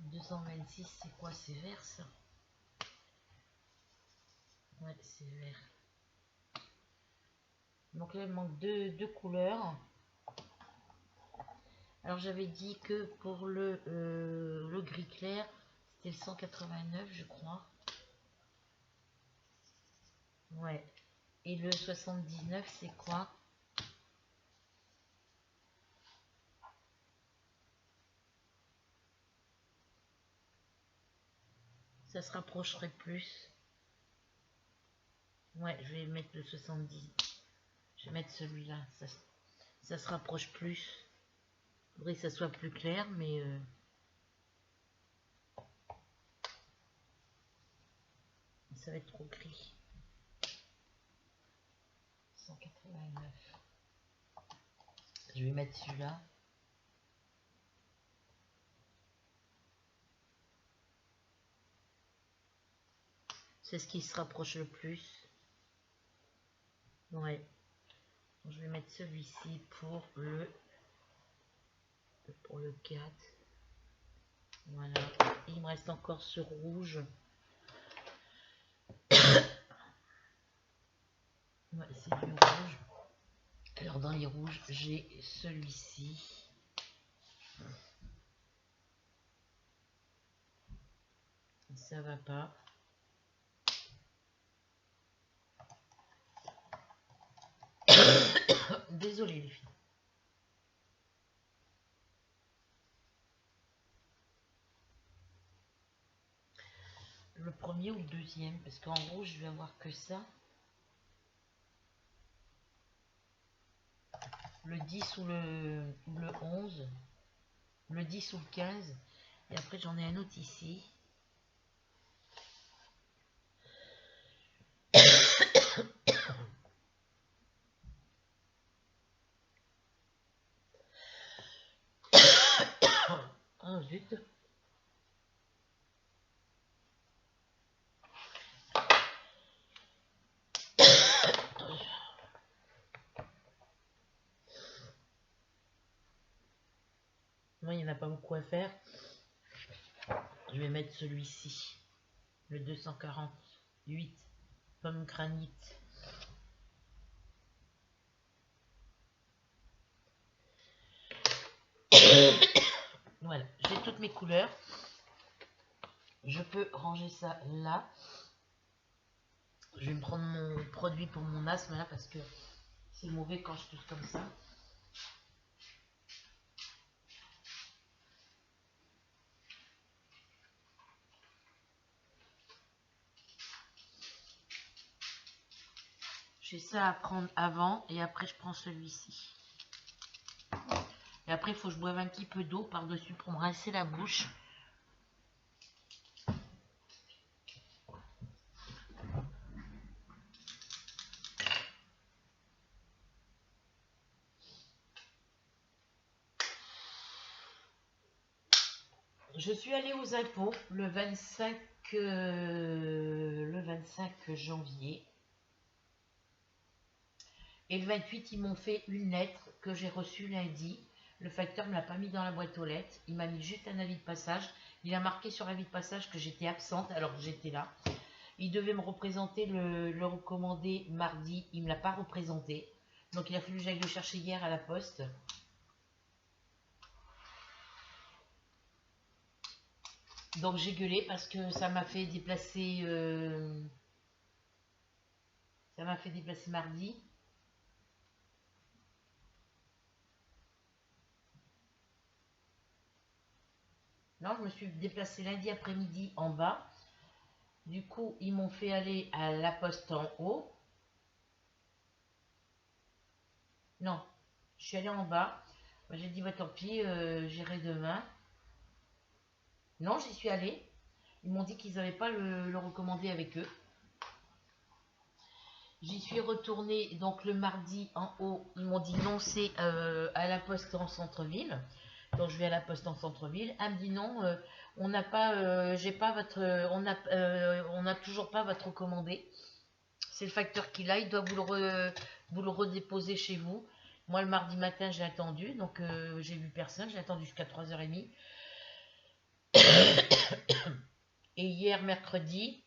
« 226, c'est quoi? C'est vert ça? Ouais, c'est vert. Donc là, il manque deux couleurs. Alors j'avais dit que pour le gris clair, c'était le 189, je crois. Ouais. Et le 79, c'est quoi? Ça se rapprocherait plus. Ouais, je vais mettre le 70. Je vais mettre celui-là. Ça se rapproche plus. Il faudrait que ça soit plus clair, mais... ça va être trop gris. 189. Je vais mettre celui-là. C'est ce qui se rapproche le plus. Ouais. Je vais mettre celui-ci pour le 4. Voilà. Et il me reste encore ce rouge. Ouais, c'est du rouge. Alors dans les rouges, j'ai celui-ci. Ça va pas. Désolée les filles. Le premier ou le deuxième, parce qu'en rouge, je vais avoir que ça. Le 10 ou le 11. Le 10 ou le 15. Et après, j'en ai un autre ici. Oh zut. Moi, il n'y en a pas beaucoup à faire. Je vais mettre celui-ci. Le 248. Pomme granit. Voilà, j'ai toutes mes couleurs. Je peux ranger ça là. Je vais me prendre mon produit pour mon asthme là parce que c'est mauvais quand je touche comme ça. J'ai ça à prendre avant et après je prends celui-ci. Et après il faut que je boive un petit peu d'eau par-dessus pour me rincer la bouche. Je suis allée aux impôts le 25 janvier. Et le 28, ils m'ont fait une lettre que j'ai reçue lundi. Le facteur ne me l'a pas mis dans la boîte aux lettres. Il m'a mis juste un avis de passage. Il a marqué sur l'avis de passage que j'étais absente alors que j'étais là. Il devait me représenter le recommandé mardi. Il ne me l'a pas représenté. Donc il a fallu que j'aille le chercher hier à la poste. Donc j'ai gueulé parce que ça m'a fait déplacer... ça m'a fait déplacer mardi. Non, je me suis déplacée lundi après-midi en bas. Du coup, ils m'ont fait aller à la poste en haut. Non, je suis allée en bas. J'ai dit, bah, tant pis, j'irai demain. Non, j'y suis allée. Ils m'ont dit qu'ils n'avaient pas le recommandé avec eux. J'y suis retournée donc le mardi en haut. Ils m'ont dit non, c'est à la poste en centre-ville. Donc je vais à la poste en centre-ville. Elle me dit non, on n'a pas, j'ai pas votre, on n'a toujours pas votre recommandé. C'est le facteur qui l'a, il doit vous le redéposer chez vous. Moi le mardi matin j'ai attendu, donc j'ai vu personne, j'ai attendu jusqu'à 3h30. Et hier mercredi,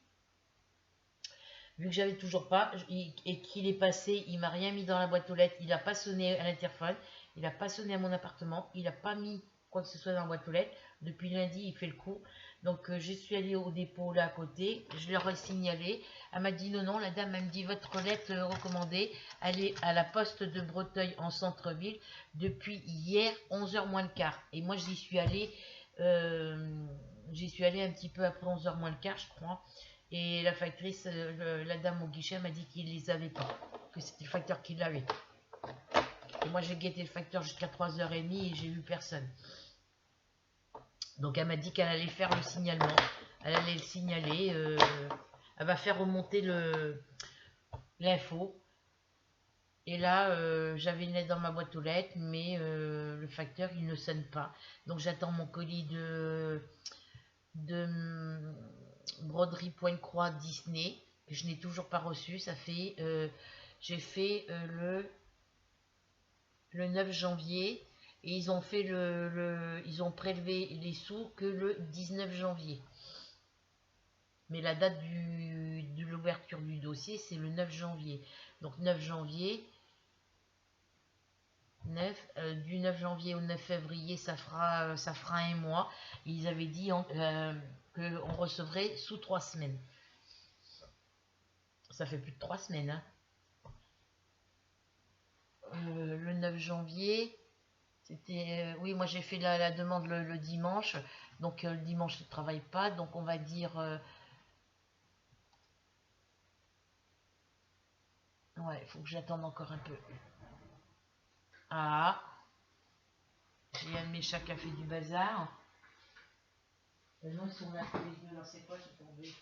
vu que j'avais toujours pas, et qu'il est passé, il m'a rien mis dans la boîte aux lettres, il n'a pas sonné à l'interphone, il n'a pas sonné à mon appartement, il n'a pas mis quoi que ce soit dans la boîte aux lettres. Depuis lundi, il fait le coup. Donc, je suis allée au dépôt là à côté, je leur ai signalé. Elle m'a dit non, non, la dame, elle me dit votre lettre recommandée, elle est à la poste de Breteuil en centre-ville depuis hier, 11h moins le quart. Et moi, j'y suis allée un petit peu après 11h moins le quart, je crois. Et la factrice, la dame au guichet m'a dit qu'il ne les avait pas, que c'était le facteur qui l'avait. Et moi j'ai guetté le facteur jusqu'à 3h30 et j'ai vu personne. Donc elle m'a dit qu'elle allait faire le signalement. Elle allait le signaler. Elle va faire remonter l'info. Et là, j'avais une lettre dans ma boîte aux lettres, mais le facteur il ne sonne pas. Donc j'attends mon colis de broderie pointe croix Disney, que je n'ai toujours pas reçu. Ça fait, j'ai fait le 9 janvier et ils ont fait ils ont prélevé les sous que le 19 janvier. Mais la date de l'ouverture du dossier, c'est le 9 janvier. Donc 9 janvier, du 9 janvier au 9 février, ça fera un mois. Ils avaient dit qu'on recevrait sous 3 semaines. Ça fait plus de 3 semaines. Hein. Le 9 janvier, c'était... oui, moi j'ai fait la demande le dimanche. Donc le dimanche, je ne travaille pas. Donc on va dire... ouais, il faut que j'attende encore un peu. Ah, j'ai un de mes chats qui a fait du bazar. Non, ils sont là tous les deux. Alors c'est quoi qui est tombé?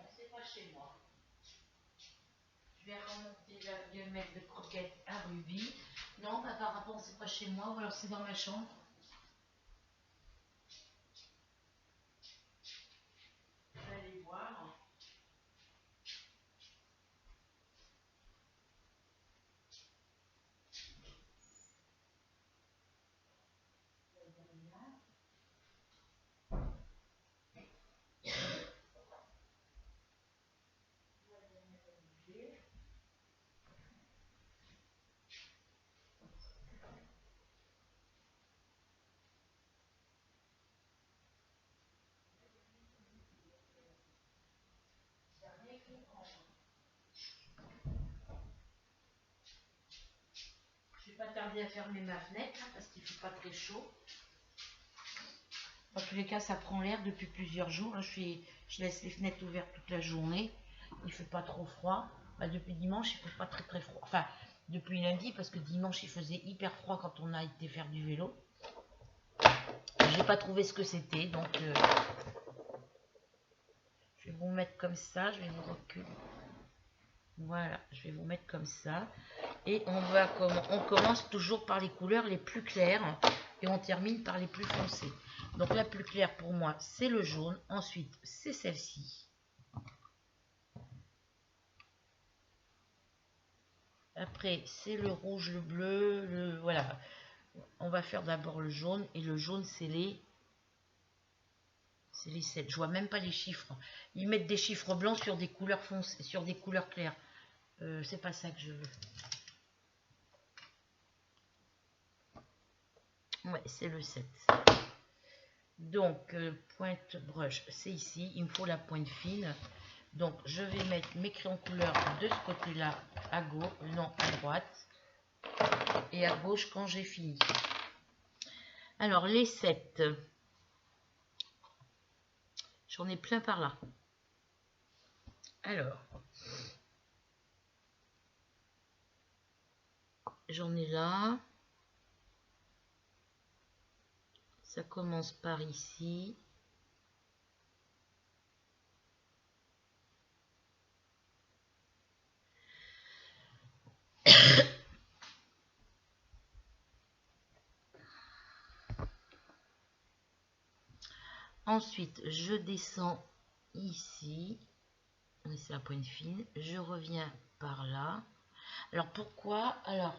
C'est pas chez moi. Je vais remonter le mec de croquettes à Ruby. Non, bah, par rapport, c'est pas chez moi, ou alors c'est dans ma chambre. Je vais aller voir. Je vais pas tarder à fermer ma fenêtre hein, parce qu'il ne fait pas très chaud. Dans tous les cas, ça prend l'air depuis plusieurs jours. Là, je laisse les fenêtres ouvertes toute la journée. Il ne fait pas trop froid. Bah, depuis dimanche, il ne fait pas très très froid. Enfin, depuis lundi, parce que dimanche, il faisait hyper froid quand on a été faire du vélo. J'ai pas trouvé ce que c'était, donc je vais vous mettre comme ça. Je vais vous reculer. Voilà, je vais vous mettre comme ça. Et on commence toujours par les couleurs les plus claires et on termine par les plus foncées. Donc la plus claire pour moi, c'est le jaune. Ensuite, c'est celle-ci. Après, c'est le rouge, le bleu, voilà. On va faire d'abord le jaune. Et le jaune, c'est les 7. Je vois même pas les chiffres. Ils mettent des chiffres blancs sur des couleurs foncées, sur des couleurs claires. C'est pas ça que je veux. Ouais, c'est le 7. Donc, pointe brush, c'est ici. Il me faut la pointe fine. Donc, je vais mettre mes crayons couleur de ce côté-là, à gauche, non, à droite. Et à gauche quand j'ai fini. Alors, les 7. J'en ai plein par là. Alors, j'en ai là. Ça commence par ici. Ensuite, je descends ici. C'est la pointe fine. Je reviens par là. Alors, pourquoi? Alors,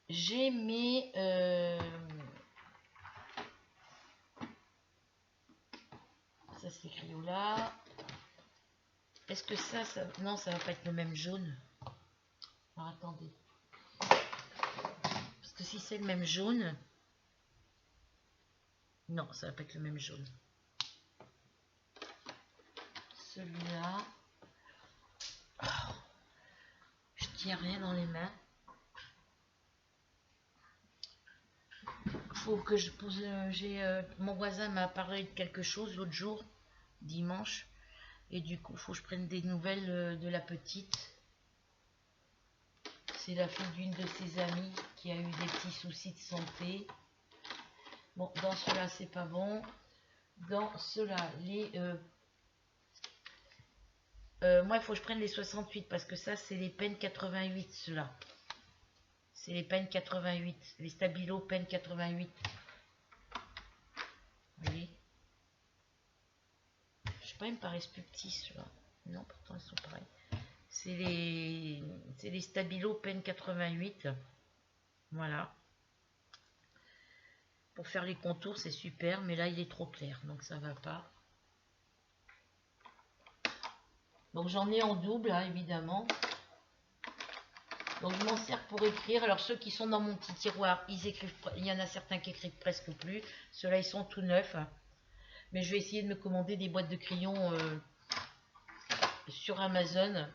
j'ai mes... ça c'est écrit où là? Est-ce que ça... Non, ça va pas être le même jaune. Alors, attendez. Parce que si c'est le même jaune... Non, ça va pas être le même jaune. Celui-là... Oh, je tiens rien dans les mains. Faut que je pose... mon voisin m'a parlé de quelque chose l'autre jour, dimanche. Et du coup, faut que je prenne des nouvelles de la petite. C'est la fille d'une de ses amies qui a eu des petits soucis de santé. Bon, dans cela c'est pas bon. Dans cela, moi, il faut que je prenne les 68 parce que ça, c'est les peines 88, ceux-là. C'est les peines 88. Les Stabilo peines 88. Vous voyez? Je sais pas, ils me paraissent plus petits, ceux-là. Non, pourtant, ils sont pareils. C'est les Stabilo peines 88. Voilà. Pour faire les contours, c'est super, mais là, il est trop clair, donc ça va pas. Donc, j'en ai en double, hein, évidemment. Donc, je m'en sers pour écrire. Alors, ceux qui sont dans mon petit tiroir, ils écrivent. Il y en a certains qui écrivent presque plus. Ceux-là, ils sont tout neufs. Mais je vais essayer de me commander des boîtes de crayons sur Amazon.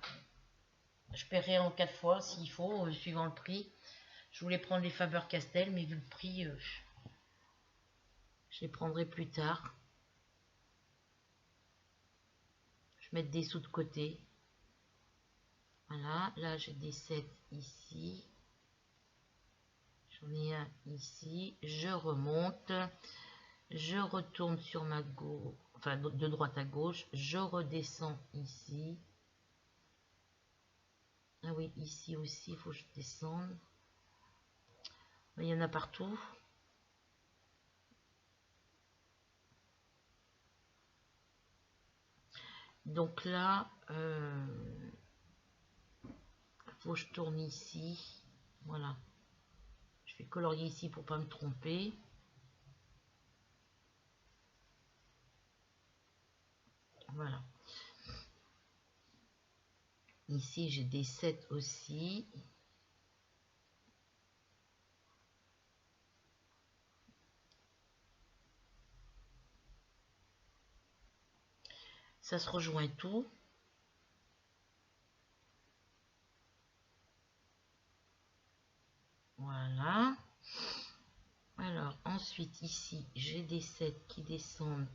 Je paierai en 4 fois s'il faut, suivant le prix. Je voulais prendre les Faber-Castell, mais vu le prix, je les prendrai plus tard. Je vais mettre des sous de côté. Voilà, là j'ai des 7 ici. J'en ai un ici. Je remonte. Je retourne sur ma gauche, enfin de droite à gauche. Je redescends ici. Ah oui, ici aussi, il faut que je descende. Il y en a partout. Donc là, faut que je tourne ici. Voilà. Je vais colorier ici pour pas me tromper. Voilà. Ici, j'ai des 7 aussi. Ça se rejoint tout. Voilà. Alors, ensuite, ici, j'ai des 7 qui descendent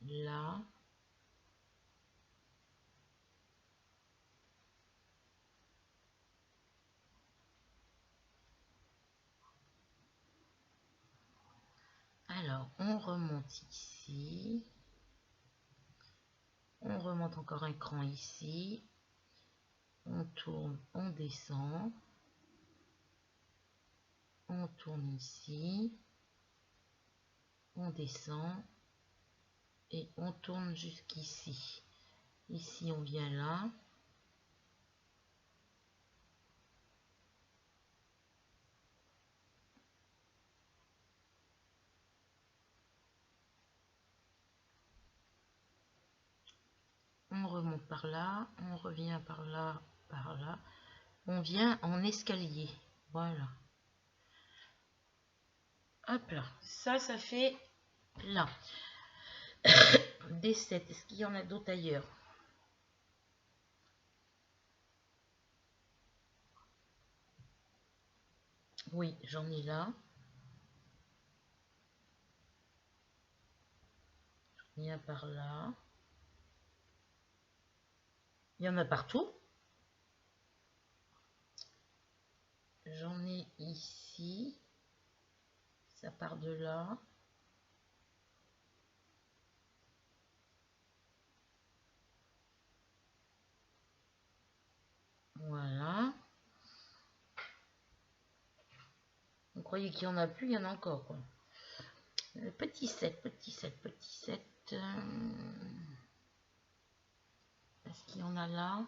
là. Alors, on remonte ici. On remonte encore un cran ici. On tourne, on descend. On tourne ici. On descend. Et on tourne jusqu'ici. Ici, on vient là. On remonte par là, on revient par là, par là. On vient en escalier. Voilà. Hop là. Ça fait là. Des 7. Est-ce qu'il y en a d'autres ailleurs? Oui, j'en ai là. Il y en a par là. Il y en a partout. J'en ai ici. Ça part de là. Voilà. Vous croyez qu'il y en a plus? Il y en a encore, quoi. Petit 7, petit 7, petit 7. Est-ce qu'il y en a là?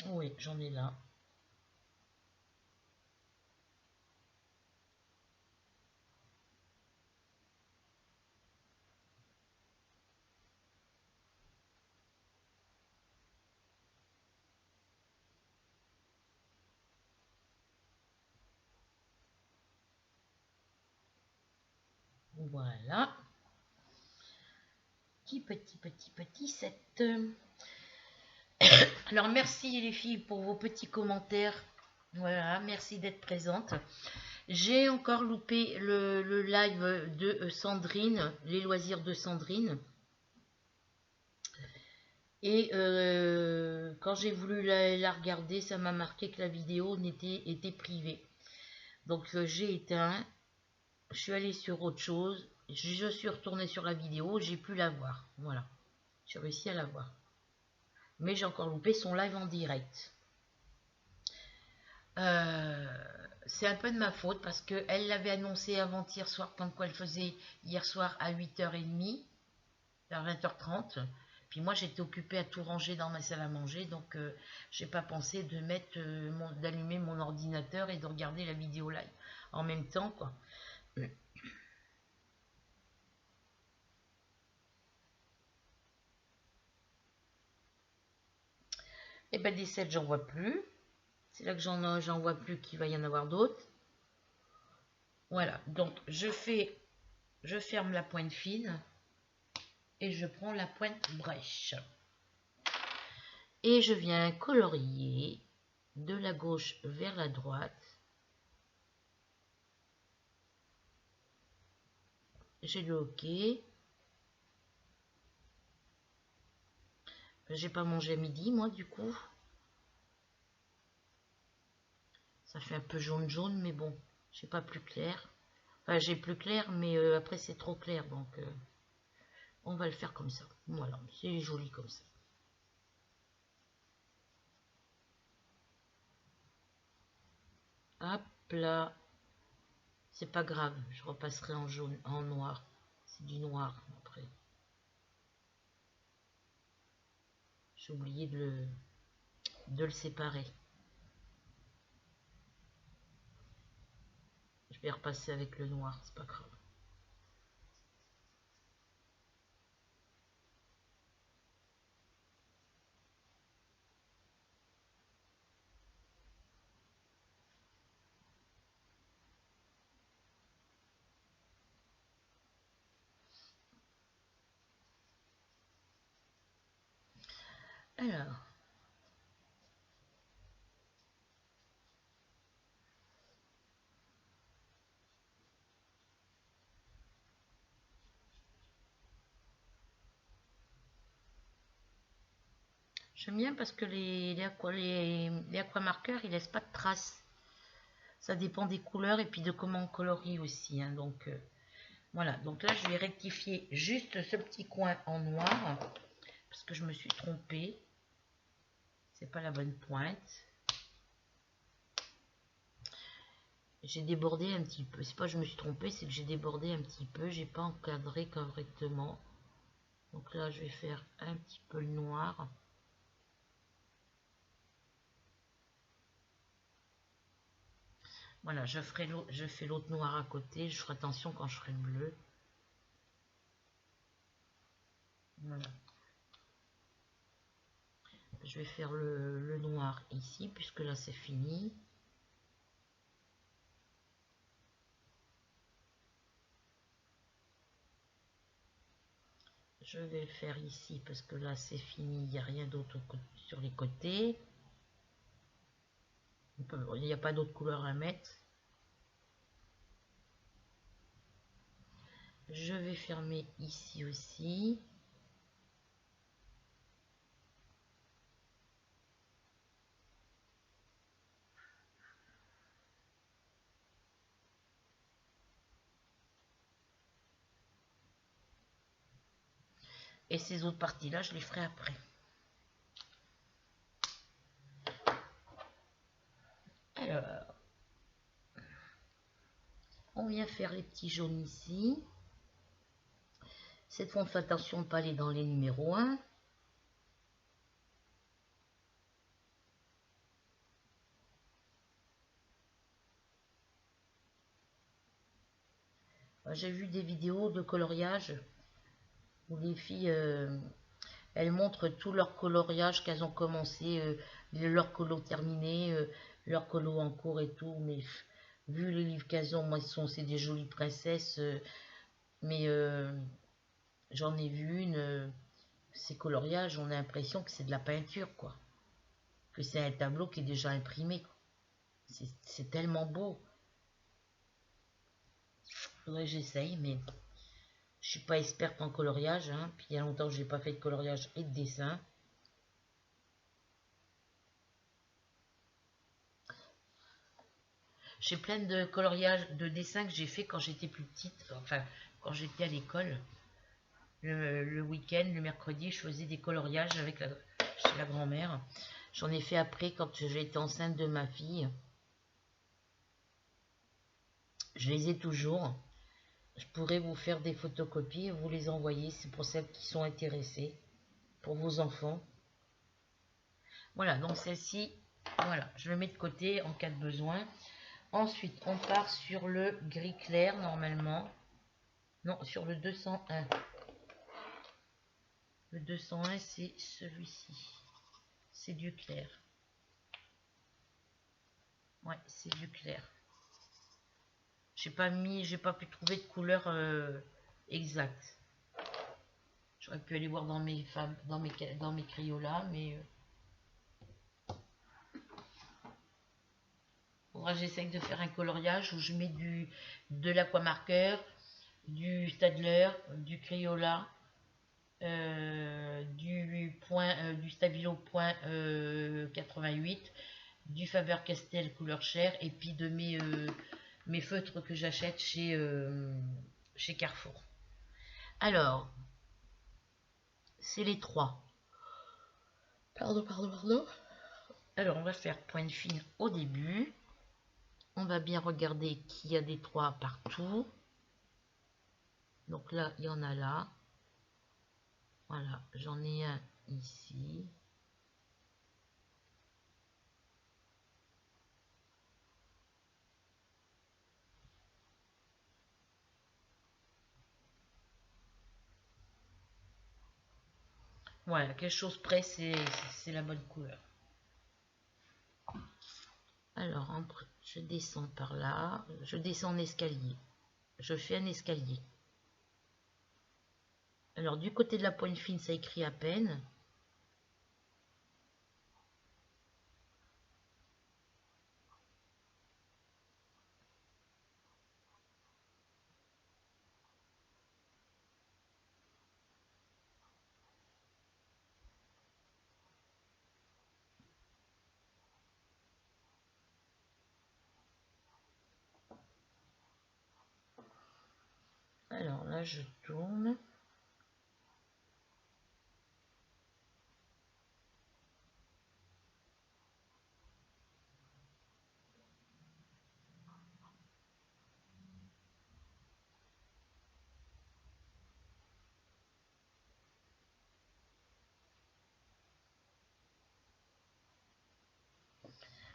Oui, j'en ai là. Voilà. Petit 7. Alors, merci les filles pour vos petits commentaires. Voilà, merci d'être présentes. J'ai encore loupé le live de Sandrine, les loisirs de Sandrine. Et quand j'ai voulu la regarder, ça m'a marqué que la vidéo était privée. Donc j'ai éteint, je suis allée sur autre chose, je suis retournée sur la vidéo, j'ai pu la voir. Voilà, j'ai réussi à la voir. Mais j'ai encore loupé son live en direct. C'est un peu de ma faute parce qu'elle l'avait annoncé avant-hier soir, comme quoi elle faisait hier soir à 8h30, vers 20h30. Puis moi j'étais occupée à tout ranger dans ma salle à manger, donc j'ai pas pensé de mettre d'allumer mon ordinateur et de regarder la vidéo live en même temps, quoi. Et ben des 7 j'en vois plus. C'est là que j'en vois plus qu'il va y en avoir d'autres. Voilà, donc je ferme la pointe fine et je prends la pointe brèche. Et je viens colorier de la gauche vers la droite. J'ai le OK. J'ai pas mangé à midi, moi, du coup. Ça fait un peu jaune, mais bon, j'ai pas plus clair. Enfin, j'ai plus clair, mais après, c'est trop clair, donc on va le faire comme ça. Voilà, c'est joli comme ça. Hop là. C'est pas grave, je repasserai en jaune, en noir. C'est du noir, après. J'ai oublié de le séparer. Je vais repasser avec le noir, c'est pas grave. Alors, j'aime bien parce que les aquamarqueurs, ils laissent pas de traces. Ça dépend des couleurs et puis de comment on colorie aussi, hein, donc voilà, donc là je vais rectifier juste ce petit coin en noir parce que je me suis trompée. C'est pas la bonne pointe. J'ai débordé un petit peu. C'est pas que je me suis trompée, c'est que j'ai débordé un petit peu. J'ai pas encadré correctement. Donc là je vais faire un petit peu le noir. Voilà, je fais l'autre noir à côté. Je ferai attention quand je ferai le bleu. Voilà. Je vais faire le noir ici, puisque là c'est fini. Je vais le faire ici, parce que là c'est fini, il n'y a rien d'autre sur les côtés. Il n'y a pas d'autre couleur à mettre. Je vais fermer ici aussi. Et ces autres parties-là, je les ferai après. Alors, on vient faire les petits jaunes ici. Cette fois, on fait attention de ne pas aller dans les numéros 1. J'ai vu des vidéos de coloriage où les filles, elles montrent tout leur coloriage qu'elles ont commencé, leur colo terminé, leur colo en cours et tout. Mais vu les livres qu'elles ont, moi, c'est des jolies princesses. Mais j'en ai vu une, ces coloriages, on a l'impression que c'est de la peinture, quoi. Que c'est un tableau qui est déjà imprimé. C'est tellement beau. faudrait que j'essaye, mais je suis pas experte en coloriage, hein. Puis il y a longtemps que j'ai pas fait de coloriage et de dessin. J'ai plein de coloriages, de dessins que j'ai fait quand j'étais plus petite, enfin quand j'étais à l'école. Le week-end, le mercredi, je faisais des coloriages avec chez la grand-mère. J'en ai fait après quand j'ai été enceinte de ma fille. Je les ai toujours. Je pourrais vous faire des photocopies et vous les envoyer. C'est pour celles qui sont intéressées, pour vos enfants. Voilà, donc celle-ci, voilà, je le mets de côté en cas de besoin. Ensuite, on part sur le gris clair normalement. Non, sur le 201. Le 201, c'est celui-ci. C'est du clair. Ouais, c'est du clair. J'ai pas pu trouver de couleur exacte. J'aurais pu aller voir dans mes Crayolas, mais j'essaye de faire un coloriage où je mets de l'aquamarqueur, du Staedtler, du Crayola, du Stabilo point 88, du Faber-Castell couleur chair, et puis de mes feutres que j'achète chez Carrefour. Alors, c'est les trois. Pardon. Alors, on va faire pointe fine au début. On va bien regarder qu'il y a des trois partout. Donc là, il y en a là. Voilà, j'en ai un ici. Voilà, quelque chose près, c'est la bonne couleur. Alors, je descends par là. Je descends en escalier. Je fais un escalier. Alors, du côté de la pointe fine, ça écrit à peine. Alors là, je tourne.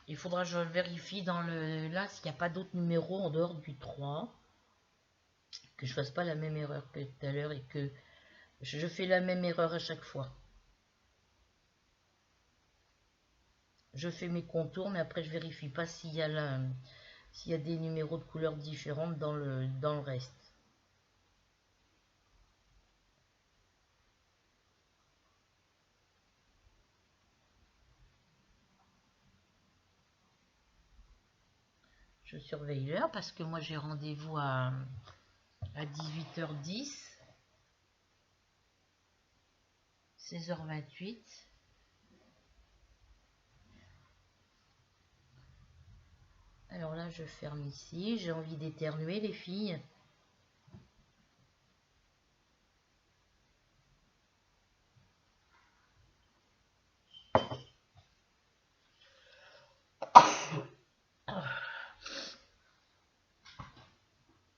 Il faudra que je vérifie là s'il n'y a pas d'autres numéros en dehors du 3. Que je fasse pas la même erreur que tout à l'heure et que je fais la même erreur à chaque fois. Je fais mes contours, mais après je vérifie pas s'il y a des numéros de couleurs différentes dans le reste. Je surveille l'heure parce que moi j'ai rendez-vous à 18h10, 16h28. Alors là, je ferme ici. J'ai envie d'éternuer, les filles.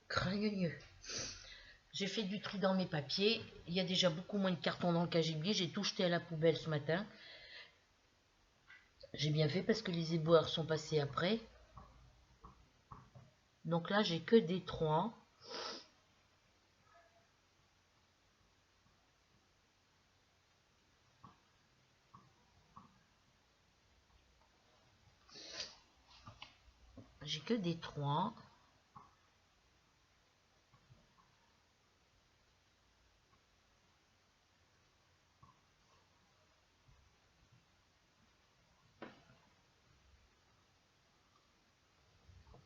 Craigneux. J'ai fait du tri dans mes papiers. Il y a déjà beaucoup moins de cartons dans le cagibier. J'ai tout jeté à la poubelle ce matin. J'ai bien fait parce que les éboueurs sont passés après. Donc là, j'ai que des 3. J'ai que des 3.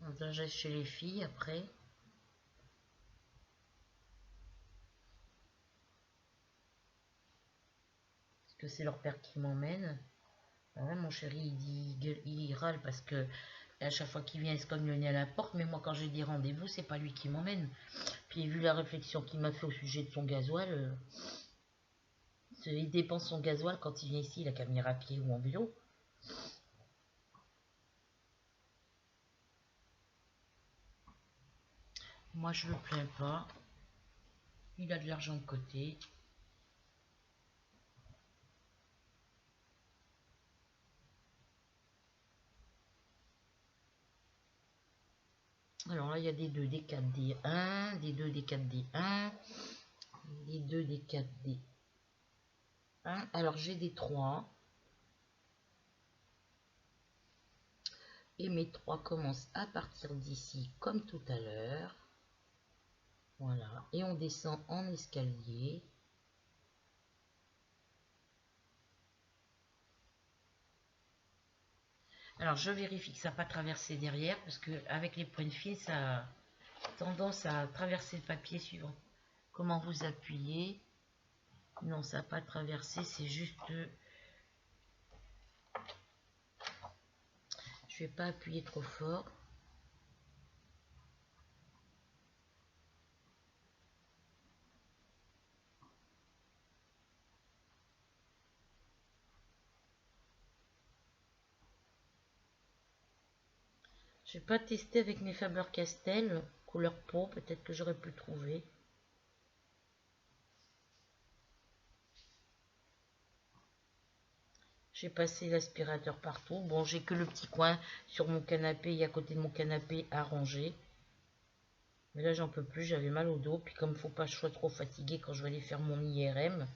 On va chez les filles après. que c'est leur père qui m'emmène. Ben ouais, mon chéri, il râle parce que à chaque fois qu'il vient, il se cogne le nez à la porte. Mais moi, quand j'ai des rendez-vous, c'est pas lui qui m'emmène. Puis vu la réflexion qu'il m'a fait au sujet de son gasoil, il dépense son gasoil quand il vient ici, il a qu'à venir à pied ou en vélo. Moi, je le plains pas. Il a de l'argent de côté. Alors là, il y a des 2, des 4, des 1, des 2, des 4, des 1, des 2, des 4, des 1. Alors j'ai des 3. Et mes 3 commencent à partir d'ici, comme tout à l'heure. Voilà. Et on descend en escalier. Alors je vérifie que ça n'a pas traversé derrière, parce que avec les points de fil, ça a tendance à traverser le papier suivant comment vous appuyez. Non, ça n'a pas traversé, c'est juste... Je vais pas appuyer trop fort. Je vais pas tester avec mes Faber-Castell couleur peau, peut-être que j'aurais pu trouver. J'ai passé l'aspirateur partout. Bon, j'ai que le petit coin sur mon canapé et à côté de mon canapé à ranger. Mais là, j'en peux plus, j'avais mal au dos. Puis comme il ne faut pas que je sois trop fatiguée quand je vais aller faire mon IRM.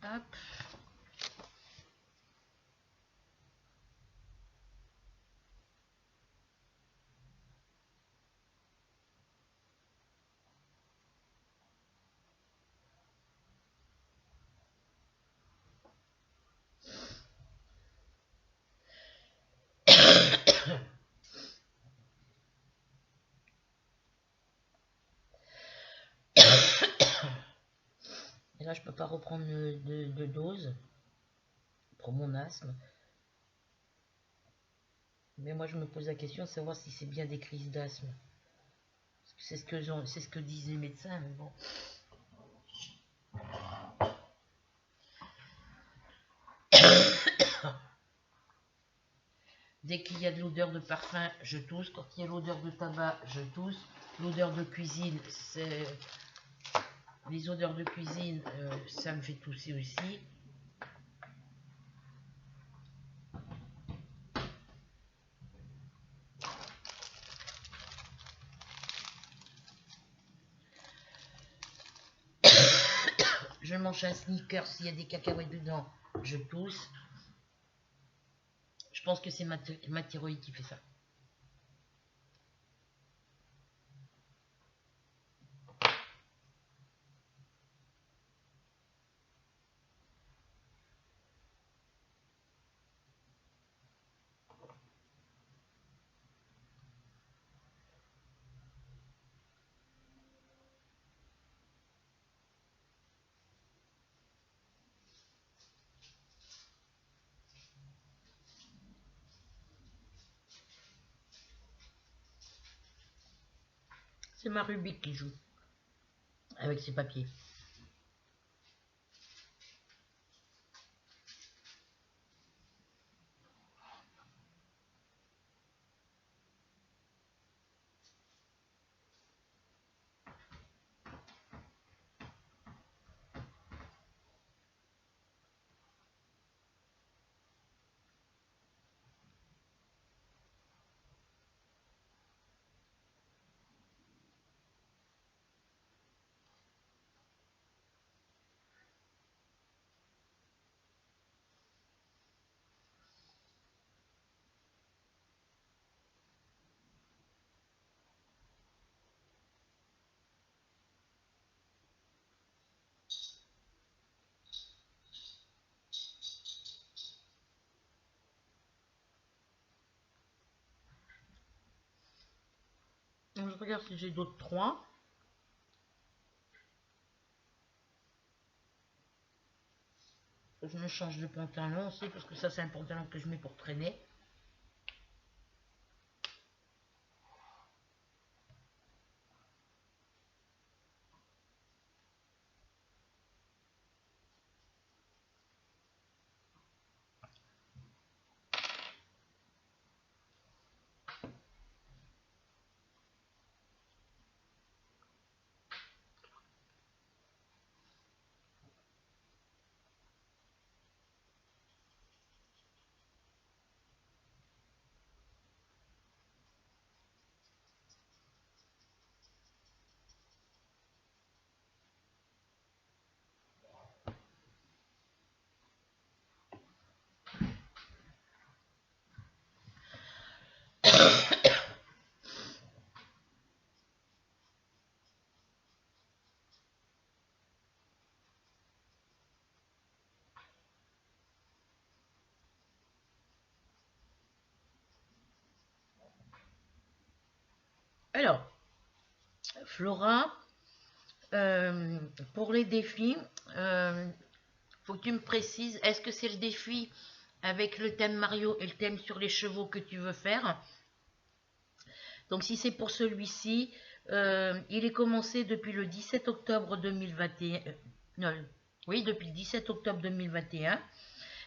Hop. Et là, je peux pas reprendre de dose pour mon asthme. Mais moi, je me pose la question de savoir si c'est bien des crises d'asthme. C'est ce que disent les médecins, mais bon. Dès qu'il y a de l'odeur de parfum, je tousse. Quand il y a l'odeur de tabac, je tousse. L'odeur de cuisine, c'est... Les odeurs de cuisine, ça me fait tousser aussi. Je mange un sneaker, s'il y a des cacahuètes dedans, je tousse. Je pense que c'est ma thyroïde qui fait ça. C'est ma Rubik qui joue avec ses papiers. regarde si j'ai d'autres 3. Je me change de pantalon aussi parce que ça c'est un pantalon que je mets pour traîner. Alors, Flora, pour les défis, faut que tu me précises, est-ce que c'est le défi avec le thème Mario et le thème sur les chevaux que tu veux faire? Donc si c'est pour celui-ci, il est commencé depuis le 17 octobre 2021. Non, oui, depuis le 17 octobre 2021.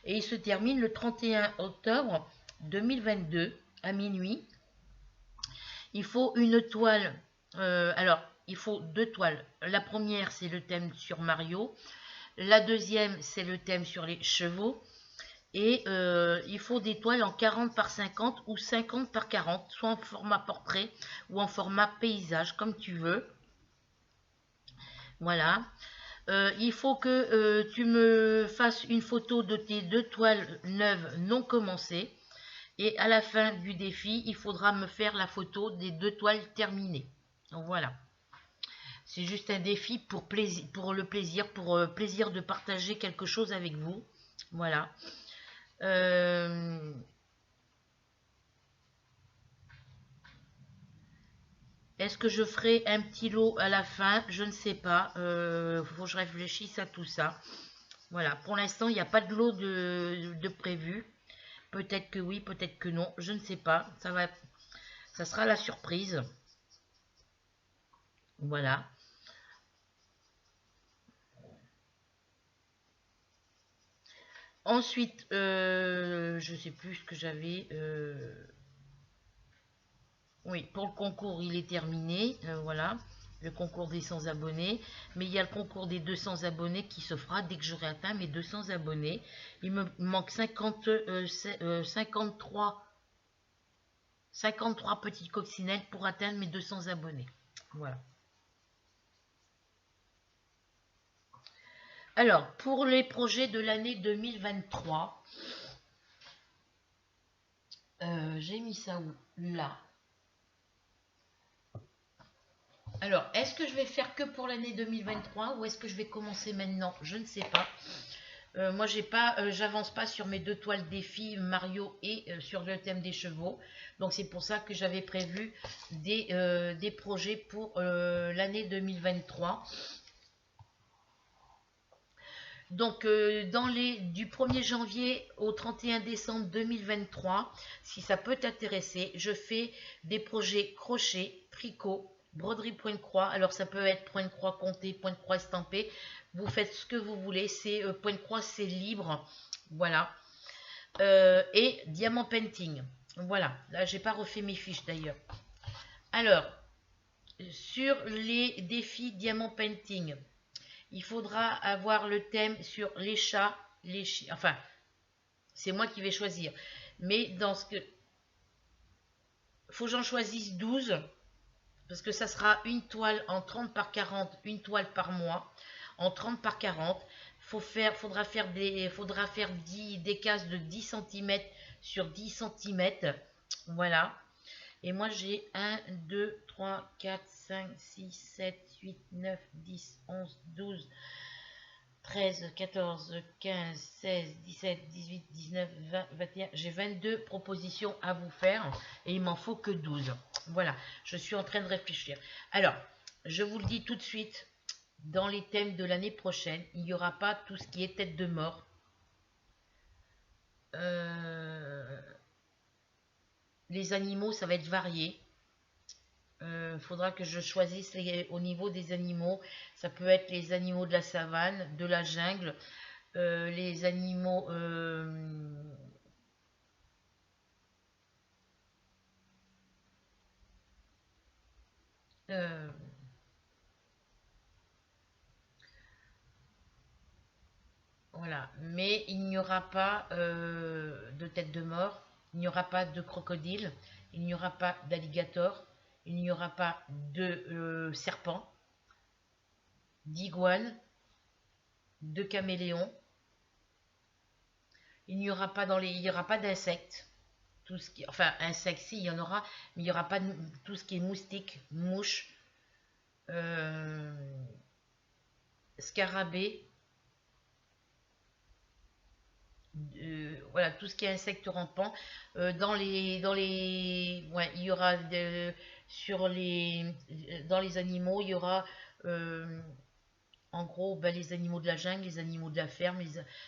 Et il se termine le 31 octobre 2022 à minuit. Il faut une toile. Alors, il faut 2 toiles. La première, c'est le thème sur Mario. La deuxième, c'est le thème sur les chevaux. Et il faut des toiles en 40 par 50 ou 50 par 40, soit en format portrait ou en format paysage, comme tu veux. Voilà. Il faut que tu me fasses une photo de tes 2 toiles neuves non commencées. Et à la fin du défi, il faudra me faire la photo des 2 toiles terminées. Donc voilà. C'est juste un défi pour le plaisir, plaisir de partager quelque chose avec vous. Voilà. Est-ce que je ferai un petit lot à la fin? Je ne sais pas. Faut que je réfléchisse à tout ça. Voilà. Pour l'instant, il n'y a pas de lot de prévu. Peut-être que oui, peut-être que non. Je ne sais pas. Ça sera la surprise. Voilà. Ensuite, je ne sais plus ce que j'avais. Oui, pour le concours, il est terminé. Voilà, le concours des 100 abonnés. Mais il y a le concours des 200 abonnés qui se fera dès que j'aurai atteint mes 200 abonnés. Il me manque 53 petits coccinelles pour atteindre mes 200 abonnés. Voilà. Alors, pour les projets de l'année 2023, j'ai mis ça où? Là. Alors, est-ce que je vais faire que pour l'année 2023 ou est-ce que je vais commencer maintenant? Je ne sais pas. Moi, j'avance pas sur mes 2 toiles défi Mario et sur le thème des chevaux. Donc, c'est pour ça que j'avais prévu des projets pour l'année 2023. Donc, du 1er janvier au 31 décembre 2023, si ça peut t'intéresser, je fais des projets crochet, tricot, broderie point de croix. Alors, ça peut être point de croix compté, point de croix estampé. Vous faites ce que vous voulez. C'est point de croix, c'est libre. Voilà. Et diamant painting. Voilà. Là, j'ai pas refait mes fiches d'ailleurs. Alors, sur les défis diamant painting, il faudra avoir le thème sur les chats, les chiens. Enfin, c'est moi qui vais choisir. Mais dans ce que... faut que j'en choisisse 12. Parce que ça sera une toile en 30 par 40, une toile par mois. En 30 par 40. Faudra faire des cases de 10 cm sur 10 cm. Voilà. Et moi j'ai 1, 2, 3, 4, 5, 6, 7, 8, 9, 10, 11, 12, 13, 14, 15, 16, 17, 18, 19, 20, 21. J'ai 22 propositions à vous faire et il m'en faut que 12. Voilà, je suis en train de réfléchir. Alors, je vous le dis tout de suite, dans les thèmes de l'année prochaine, il n'y aura pas tout ce qui est tête de mort. Les animaux, ça va être varié. Faudra que je choisisse au niveau des animaux. Ça peut être les animaux de la savane, de la jungle, les animaux euh, voilà. Mais il n'y aura pas de tête de mort, il n'y aura pas de crocodile, il n'y aura pas d'alligator, il n'y aura pas de serpent, d'iguane, de caméléon. Il n'y aura pas il y aura pas d'insectes. Tout ce qui, enfin, insectes, si, il y en aura, mais il n'y aura pas tout ce qui est moustique, mouche, euh, scarabée, voilà, tout ce qui est insectes rampants. Ouais, il y aura dans les animaux, il y aura en gros, ben, les animaux de la jungle, les animaux de la ferme,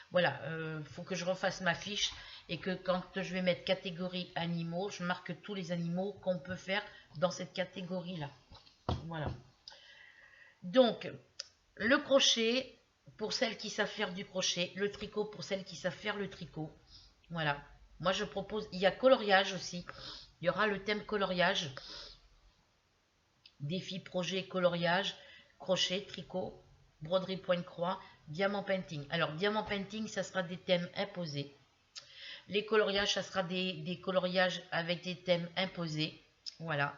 voilà, faut que je refasse ma fiche et que quand je vais mettre catégorie animaux, je marque tous les animaux qu'on peut faire dans cette catégorie-là. Voilà. Donc, le crochet, pour celles qui savent faire du crochet, le tricot pour celles qui savent faire le tricot. Voilà. Moi, je propose, il y a coloriage aussi. Il y aura le thème coloriage. Défi, projet, coloriage, crochet, tricot, broderie pointe-croix, diamant painting. Alors, diamant painting, ça sera des thèmes imposés. Les coloriages, ça sera des coloriages avec des thèmes imposés. Voilà.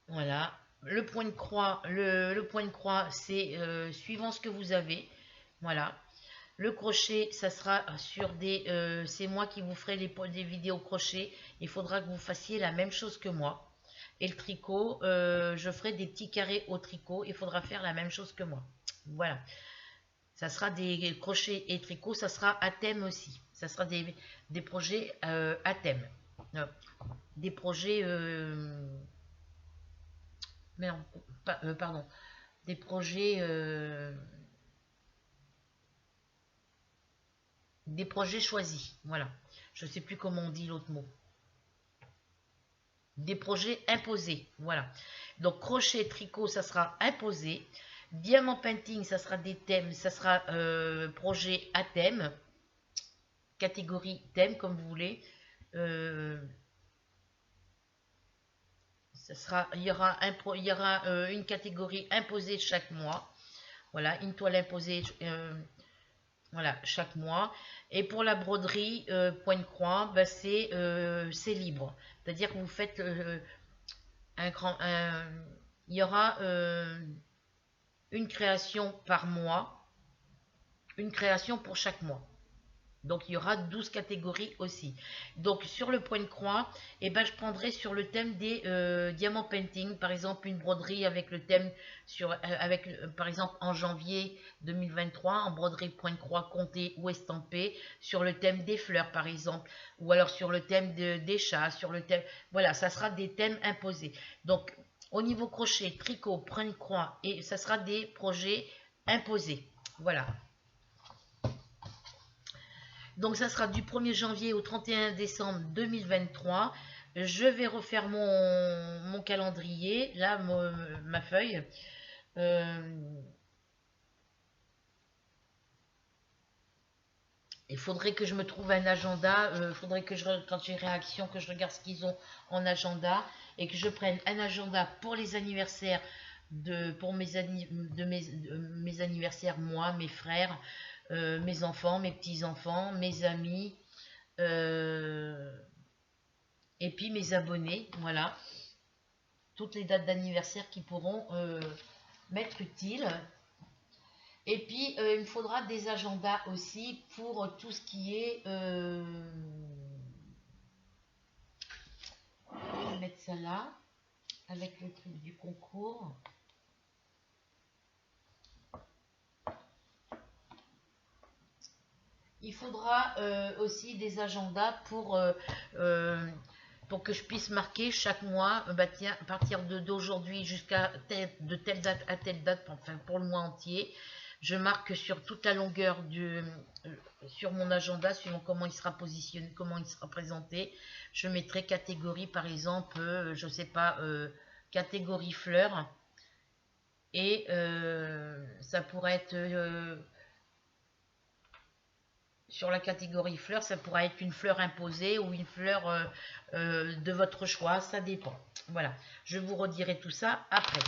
Voilà. Le point de croix, le point de croix, c'est suivant ce que vous avez. Voilà. Le crochet, ça sera sur c'est moi qui vous ferai des vidéos crochet. Il faudra que vous fassiez la même chose que moi. Et le tricot, je ferai des petits carrés au tricot. Il faudra faire la même chose que moi. Voilà. Ça sera des crochets et tricots. Ça sera à thème aussi. Ça sera des projets à thème. Des projets... mais non, pardon. Des projets... des projets choisis. Voilà. Je ne sais plus comment on dit l'autre mot. Des projets imposés. Voilà. Donc, crochet, tricot, ça sera imposé. Diamant painting, ça sera des thèmes. Ça sera projet à thème. Catégorie thème, comme vous voulez. Il y aura une catégorie imposée chaque mois. Voilà, une toile imposée voilà, chaque mois. Et pour la broderie, point de croix, ben c'est libre. C'est-à-dire que vous faites il y aura une création par mois, une création pour chaque mois. Donc il y aura 12 catégories aussi. Donc sur le point de croix, eh ben, je prendrai sur le thème des diamants painting, par exemple une broderie avec le thème par exemple en janvier 2023, en broderie point de croix comptée ou estampée, sur le thème des fleurs par exemple, ou alors sur le thème des chats, sur le thème, voilà, ça sera des thèmes imposés. Donc au niveau crochet, tricot, point de croix, et ça sera des projets imposés. Voilà. Donc ça sera du 1er janvier au 31 décembre 2023. Je vais refaire mon calendrier, là, ma feuille. Il faudrait que je me trouve un agenda. Il faudrait que quand j'ai réaction, que je regarde ce qu'ils ont en agenda et que je prenne un agenda pour les anniversaires, pour mes anniversaires, moi, mes frères, mes enfants, mes petits-enfants, mes amis, et puis mes abonnés, voilà. Toutes les dates d'anniversaire qui pourront m'être utiles. Et puis, il me faudra des agendas aussi pour tout ce qui est... je vais mettre ça là, avec le truc du concours. il faudra aussi des agendas pour que je puisse marquer chaque mois, bah tiens, à partir d'aujourd'hui jusqu'à de telle date à telle date, enfin pour le mois entier, je marque sur toute la longueur sur mon agenda, suivant comment il sera positionné, comment il sera présenté, je mettrai catégorie, par exemple, je sais pas, catégorie fleurs, et ça pourrait être sur la catégorie fleurs, ça pourrait être une fleur imposée ou une fleur de votre choix, ça dépend. Voilà, je vous redirai tout ça après.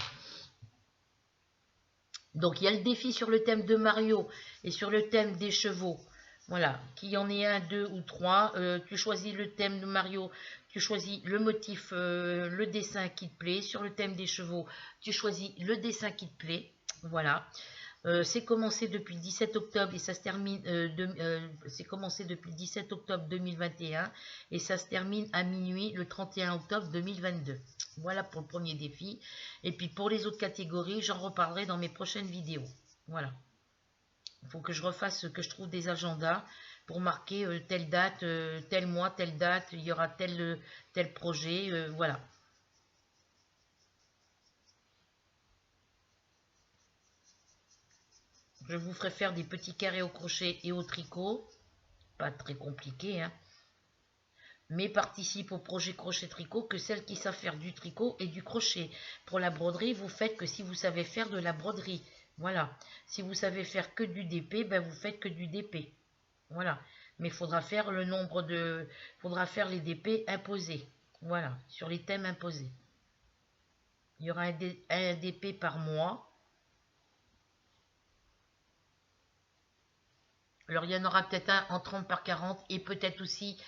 Donc il y a le défi sur le thème de Mario et sur le thème des chevaux. Voilà, qu'il y en ait un, deux ou trois. Tu choisis le thème de Mario, tu choisis le motif, le dessin qui te plaît. Sur le thème des chevaux, tu choisis le dessin qui te plaît. Voilà. C'est commencé depuis le 17 octobre et ça se termine. C'est commencé depuis le 17 octobre 2021 et ça se termine à minuit le 31 octobre 2022. Voilà pour le premier défi. Et puis pour les autres catégories, j'en reparlerai dans mes prochaines vidéos. Voilà. Il faut que je refasse, que je trouve des agendas pour marquer telle date, tel mois, telle date, il y aura tel projet. Voilà. Je vous ferai faire des petits carrés au crochet et au tricot. Pas très compliqué, hein. Mais participe au projet crochet-tricot que celles qui savent faire du tricot et du crochet. Pour la broderie, vous faites que si vous savez faire de la broderie. Voilà. Si vous savez faire que du DP, ben vous faites que du DP. Voilà. Mais il faudra faire le nombre de... faudra faire les DP imposés. Voilà. Sur les thèmes imposés. Il y aura un DP par mois. Alors, il y en aura peut-être un en 30 par 40 et peut-être aussi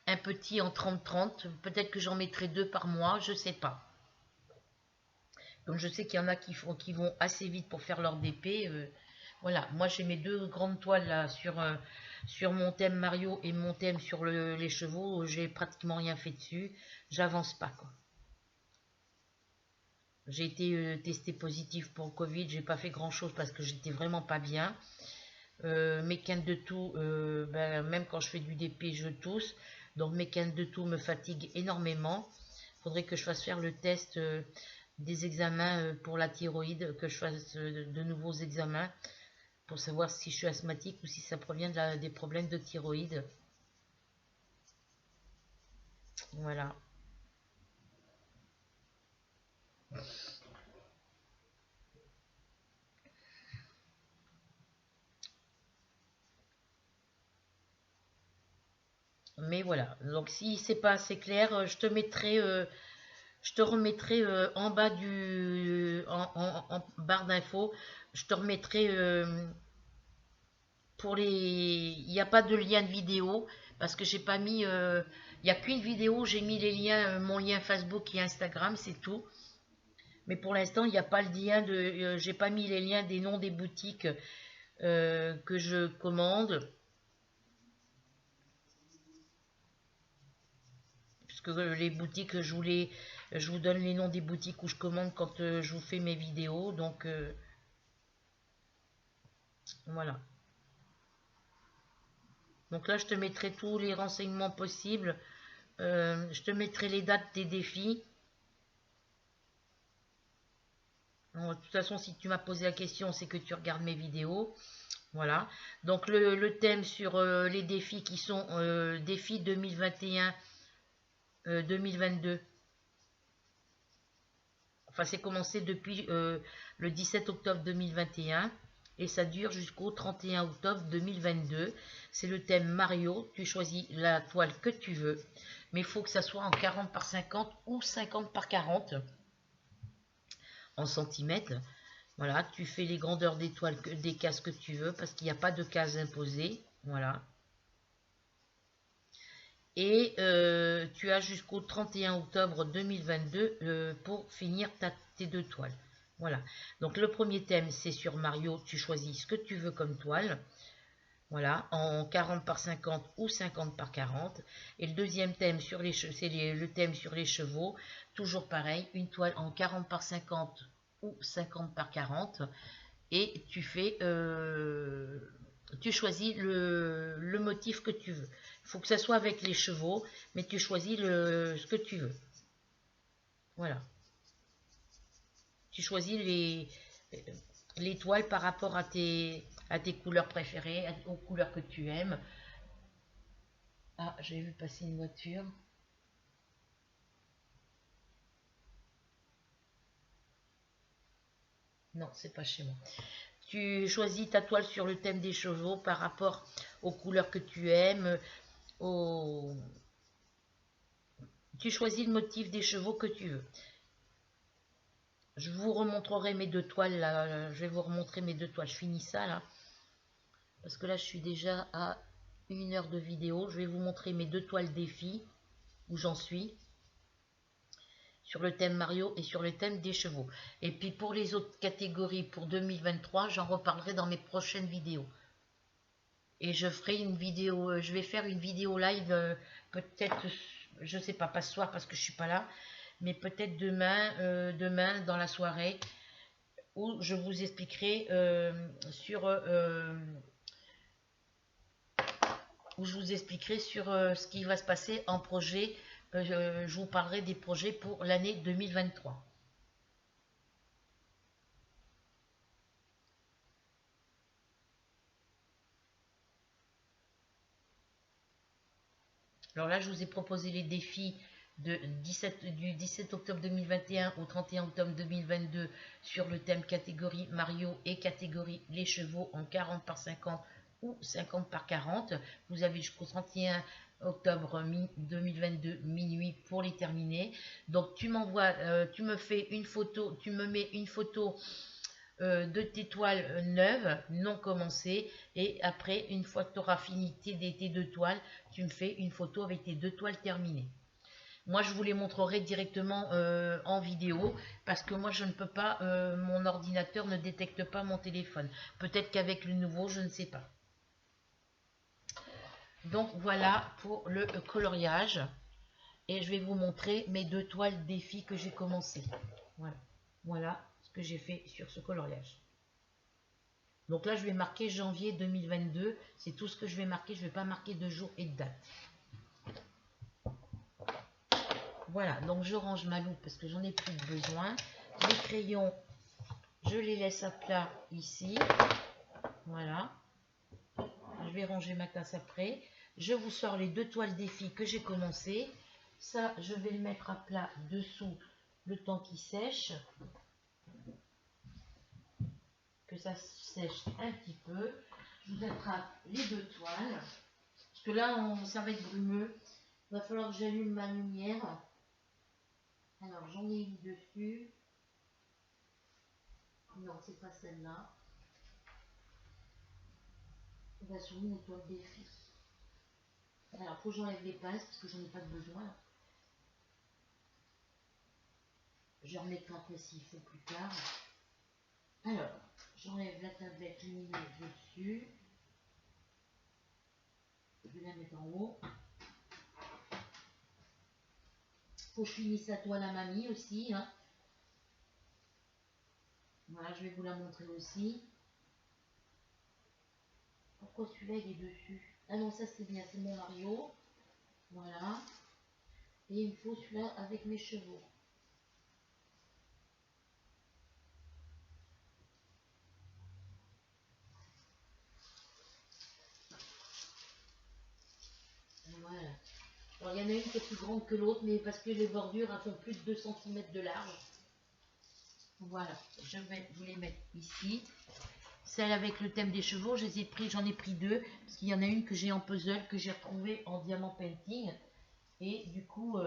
un petit en 30-30. Peut-être que j'en mettrai 2 par mois, je ne sais pas. Comme je sais qu'il y en a qui vont assez vite pour faire leur DP. Voilà, moi j'ai mes 2 grandes toiles là sur mon thème Mario et mon thème sur les chevaux. J'ai pratiquement rien fait dessus. J'avance pas, quoi. J'ai été testée positive pour le Covid. J'ai pas fait grand chose parce que j'étais vraiment pas bien. Mes quintes de toux, ben, même quand je fais du DP, je tousse. Donc mes quintes de toux me fatiguent énormément. Il faudrait que je fasse faire le test des examens pour la thyroïde, que je fasse de nouveaux examens pour savoir si je suis asthmatique ou si ça provient des problèmes de thyroïde. Voilà. Mais voilà, donc si c'est pas assez clair, je te mettrai, je te remettrai en bas en barre d'infos, je te remettrai pour les, il n'y a pas de lien de vidéo parce que j'ai pas mis, il n'y a qu'une vidéo, j'ai mis les liens, mon lien Facebook et Instagram, c'est tout. Mais pour l'instant, il n'y a pas le lien de, j'ai pas mis les liens des noms des boutiques que je commande. Puisque les boutiques, je vous donne les noms des boutiques où je commande quand je vous fais mes vidéos. Donc, voilà. Donc là, je te mettrai tous les renseignements possibles. Je te mettrai les dates des défis. Bon, de toute façon, si tu m'as posé la question, c'est que tu regardes mes vidéos. Voilà. Donc, le thème sur les défis qui sont défis 2021-2022. Enfin, c'est commencé depuis le 17 octobre 2021 et ça dure jusqu'au 31 octobre 2022. C'est le thème Mario. Tu choisis la toile que tu veux, mais il faut que ça soit en 40 par 50 ou 50 par 40 en centimètres. Voilà, tu fais les grandeurs des toiles, des cases que tu veux, parce qu'il n'y a pas de cases imposées. Voilà. Et tu as jusqu'au 31 octobre 2022 pour finir tes 2 toiles. Voilà. Donc le premier thème, c'est sur Mario. Tu choisis ce que tu veux comme toile. Voilà, en 40 par 50 ou 50 par 40. Et le deuxième thème, c'est le thème sur les chevaux. Toujours pareil, une toile en 40 par 50 ou 50 par 40. Et tu fais tu choisis le motif que tu veux. Il faut que ça soit avec les chevaux, mais tu choisis ce que tu veux. Voilà. Tu choisis les toiles par rapport à tes couleurs préférées, aux couleurs que tu aimes. Ah, j'ai vu passer une voiture. Non, c'est pas chez moi. Tu choisis ta toile sur le thème des chevaux par rapport aux couleurs que tu aimes. Tu choisis le motif des chevaux que tu veux. Je vous remontrerai mes deux toiles là. Je vais vous remontrer mes deux toiles. Je finis ça là. Parce que là, je suis déjà à 1 heure de vidéo. Je vais vous montrer mes deux toiles défi où j'en suis. Sur le thème Mario et sur le thème des chevaux. Et puis pour les autres catégories pour 2023, j'en reparlerai dans mes prochaines vidéos. Et je ferai une vidéo, je vais faire une vidéo live, peut-être, je sais pas ce soir parce que je suis pas là, mais peut-être demain, demain dans la soirée, où je vous expliquerai sur ce qui va se passer en projet. Je vous parlerai des projets pour l'année 2023. Alors là, je vous ai proposé les défis du 17 octobre 2021 au 31 octobre 2022 sur le thème catégorie Mario et catégorie les chevaux en 40 par 50 ou 50 par 40. Vous avez jusqu'au 31 octobre 2022 minuit pour les terminer. Donc tu m'envoies, tu me fais une photo, tu me mets une photo de tes toiles neuves, non commencées, et après, une fois que tu auras fini tes deux toiles, tu me fais une photo avec tes deux toiles terminées. Moi, je vous les montrerai directement en vidéo, parce que moi, je ne peux pas, mon ordinateur ne détecte pas mon téléphone. Peut-être qu'avec le nouveau, je ne sais pas. Donc, voilà pour le coloriage. Et je vais vous montrer mes deux toiles défi que j'ai commencé. Voilà. Voilà ce que j'ai fait sur ce coloriage. Donc là, je vais marquer janvier 2022. C'est tout ce que je vais marquer. Je ne vais pas marquer de jour et de date. Voilà, donc je range ma loupe parce que j'en ai plus besoin. Les crayons, je les laisse à plat ici. Voilà. Je vais ranger ma tasse après. Je vous sors les deux toiles défi que j'ai commencé. Ça, je vais le mettre à plat dessous le temps qu'il sèche. Que ça sèche un petit peu. Je vous attrape les deux toiles. Parce que là, ça va être brumeux. Il va falloir que j'allume ma lumière. Alors, j'en ai une dessus. Non, c'est pas celle-là. On va sur une toile défi. Alors, faut que j'enlève les pinces parce que j'en ai pas de besoin. Je remettrai après s'il faut plus tard. Alors, j'enlève la tablette lumineuse dessus. Je vais la mettre en haut. Faut que je finisse la toile à mamie aussi. Hein. Voilà, je vais vous la montrer aussi. Pourquoi celui-là il est dessus? Ah non, ça c'est bien, c'est mon Mario. Voilà. Et il me faut celui-là avec mes chevaux. Voilà. Alors il y en a une qui est plus grande que l'autre, mais parce que les bordures elles font plus de 2 cm de large. Voilà, je vais vous les mettre ici. Celle avec le thème des chevaux, j'en ai pris deux, parce qu'il y en a une que j'ai en puzzle, que j'ai retrouvée en diamant painting. Et du coup,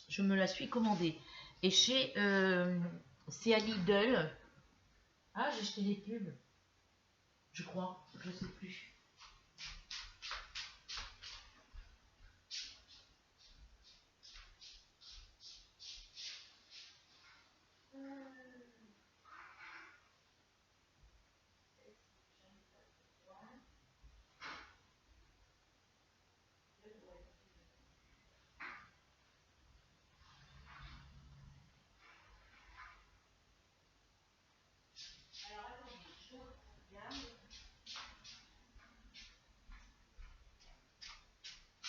je me la suis commandée. Et c'est à Lidl. Ah, j'ai acheté des pubs. Je crois, je sais plus.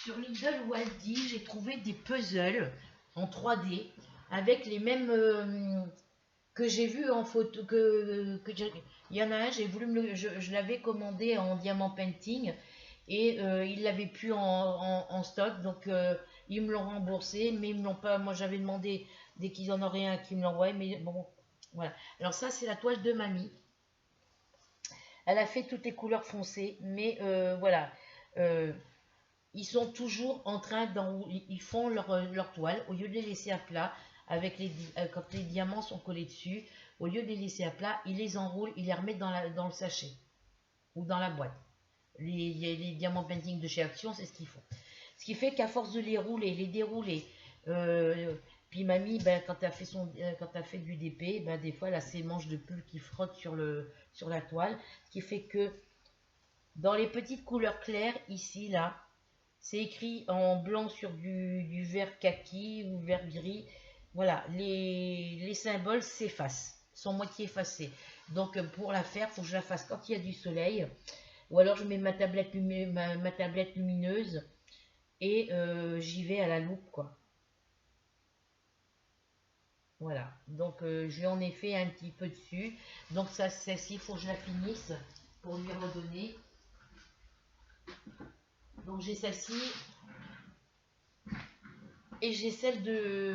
Sur Lidl ou Aldi, j'ai trouvé des puzzles en 3D avec les mêmes que j'ai vu en photo. Il y en a un, j'ai voulu je l'avais commandé en diamant painting et ils l'avaient plus en stock, donc ils me l'ont remboursé, mais ils me l'ont pas. Moi, j'avais demandé dès qu'ils en auraient un qu'ils me l'envoient, mais bon, voilà. Alors ça, c'est la toile de mamie. Elle a fait toutes les couleurs foncées, mais voilà. Ils sont toujours en train ils font leur toile, au lieu de les laisser à plat, avec quand les diamants sont collés dessus, au lieu de les laisser à plat, ils les enroulent, ils les remettent dans le sachet ou dans la boîte. Les diamants painting de chez Action, c'est ce qu'ils font. Ce qui fait qu'à force de les dérouler, puis mamie, ben, quand elle fait du DP, ben, des fois elle a ses manches de pull qui frottent sur la toile, ce qui fait que dans les petites couleurs claires, ici, là, c'est écrit en blanc sur du vert kaki ou vert gris. Voilà, les symboles s'effacent, sont moitié effacés. Donc pour la faire, il faut que je la fasse quand il y a du soleil. Ou alors je mets ma tablette lumineuse et j'y vais à la loupe, quoi. Voilà, donc je lui en ai fait un petit peu dessus. Donc ça, celle-ci, il faut que je la finisse pour lui redonner. Donc j'ai celle-ci. Et j'ai celle de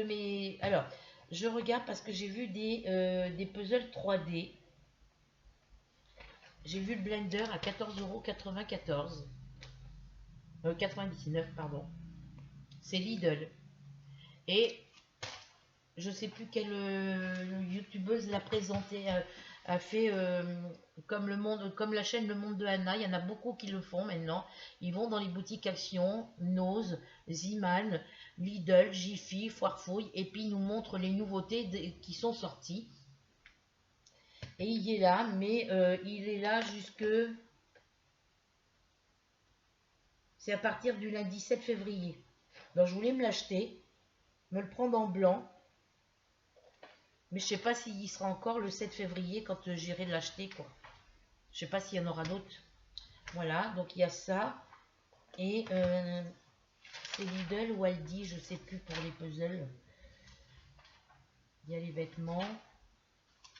mes... Alors, je regarde parce que j'ai vu des puzzles 3D. J'ai vu le Blender à 14,94 €. 99, pardon. C'est Lidl. Et je sais plus quelle youtubeuse l'a présenté, a fait comme la chaîne Le Monde de Anna. Il y en a beaucoup qui le font maintenant. Ils vont dans les boutiques Action, Nose, Ziman, Lidl, Jiffy, Foirefouille, et puis ils nous montrent les nouveautés qui sont sorties. Et il est là, mais il est là jusque... C'est à partir du lundi 7 février. Donc je voulais me l'acheter, me le prendre en blanc. Mais je sais pas s'il sera encore le 7 février quand j'irai l'acheter, quoi. Je sais pas s'il y en aura d'autres. Voilà, donc il y a ça. Et c'est Lidl ou Aldi, je sais plus pour les puzzles. Il y a les vêtements,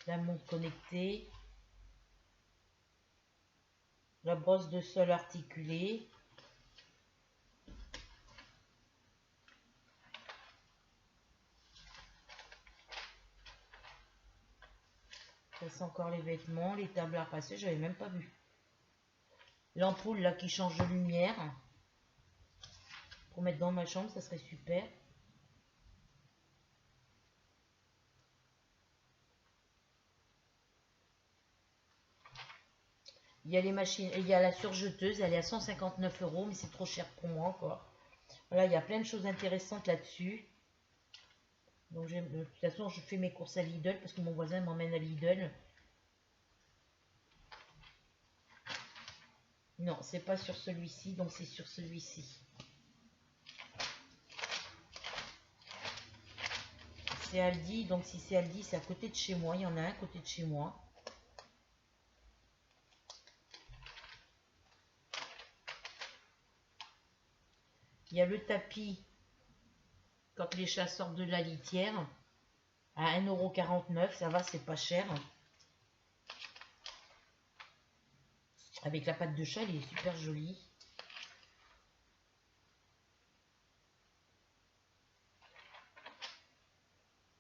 la montre connectée, la brosse de sol articulée. Ça c'est encore les vêtements, les tables à passer, j'avais même pas vu. L'ampoule là qui change de lumière. Pour mettre dans ma chambre, ça serait super. Il y a les machines, il y a la surjeteuse, elle est à 159 €, mais c'est trop cher pour moi encore. Voilà, il y a plein de choses intéressantes là-dessus. Donc de toute façon, je fais mes courses à Lidl parce que mon voisin m'emmène à Lidl. Non, c'est pas sur celui-ci, donc c'est sur celui-ci. C'est Aldi, donc si c'est Aldi, c'est à côté de chez moi. Il y en a un à côté de chez moi. Il y a le tapis quand les chats sortent de la litière à 1,49 €. Ça va, c'est pas cher. Avec la patte de chat, il est super joli.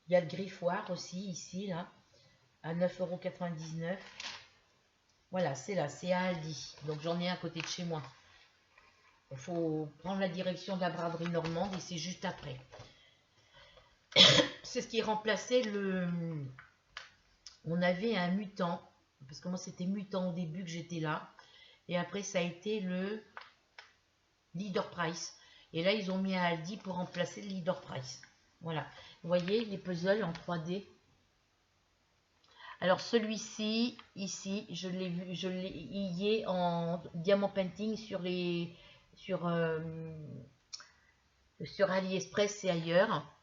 Il y a le griffoir aussi, ici, là, à 9,99 €. Voilà, c'est là, c'est à Aldi. Donc j'en ai un à côté de chez moi. Il faut prendre la direction de la braderie normande et c'est juste après. C'est ce qui remplaçait le... On avait un mutant, parce que moi c'était mutant au début que j'étais là. Et après ça a été le Leader Price. Et là ils ont mis un Aldi pour remplacer le Leader Price. Voilà. Vous voyez les puzzles en 3D. Alors celui-ci, ici, je l'ai vu, il y est en diamant painting sur AliExpress et ailleurs.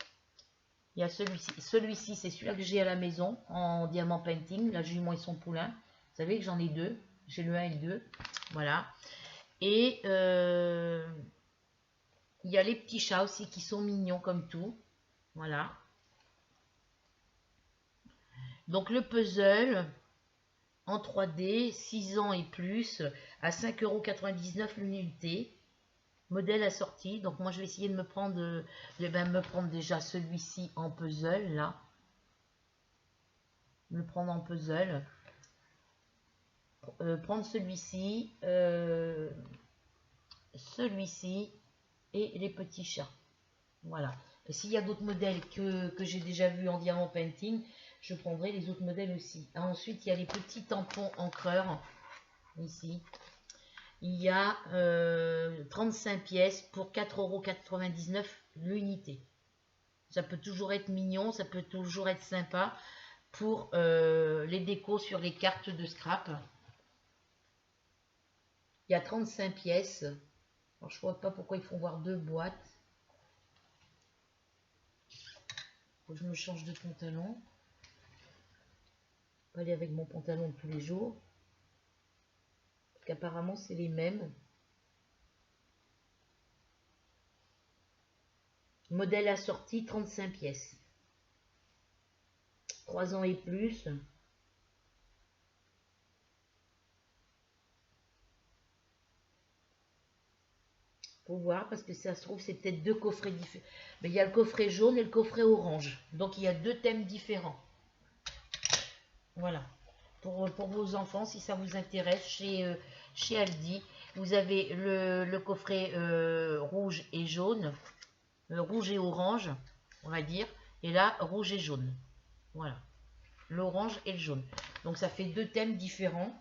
Il y a celui-ci. Celui-ci, c'est celui-là que j'ai à la maison en diamant painting. La jument et son poulain. Vous savez que j'en ai deux. J'ai le 1 et le 2. Voilà. Et il y a les petits chats aussi qui sont mignons comme tout. Voilà. Donc le puzzle en 3D, 6 ans et plus, à 5,99 € l'unité. Modèle assorti. Donc moi je vais essayer de me prendre, me prendre déjà celui-ci en puzzle là. Me prendre en puzzle. Prendre celui-ci, celui-ci et les petits chats. Voilà. S'il y a d'autres modèles que j'ai déjà vu en diamant painting, je prendrai les autres modèles aussi. Ensuite, il y a les petits tampons encreurs. Ici. Il y a 35 pièces pour 4,99 € l'unité. Ça peut toujours être mignon, ça peut toujours être sympa pour les décos sur les cartes de scrap. Il y a 35 pièces. Alors, je ne vois pas pourquoi ils font voir 2 boîtes. Faut que je me change de pantalon. Pas aller avec mon pantalon de tous les jours. Parce qu'apparemment, c'est les mêmes. Modèle assorti, 35 pièces. 3 ans et plus. Faut voir parce que ça se trouve c'est peut-être 2 coffrets différents. Mais il y a le coffret jaune et le coffret orange. Donc il y a 2 thèmes différents. Voilà. Pour vos enfants, si ça vous intéresse, chez Aldi, vous avez le coffret rouge et jaune. Rouge et orange, on va dire. Et là, rouge et jaune. Voilà. L'orange et le jaune. Donc ça fait 2 thèmes différents.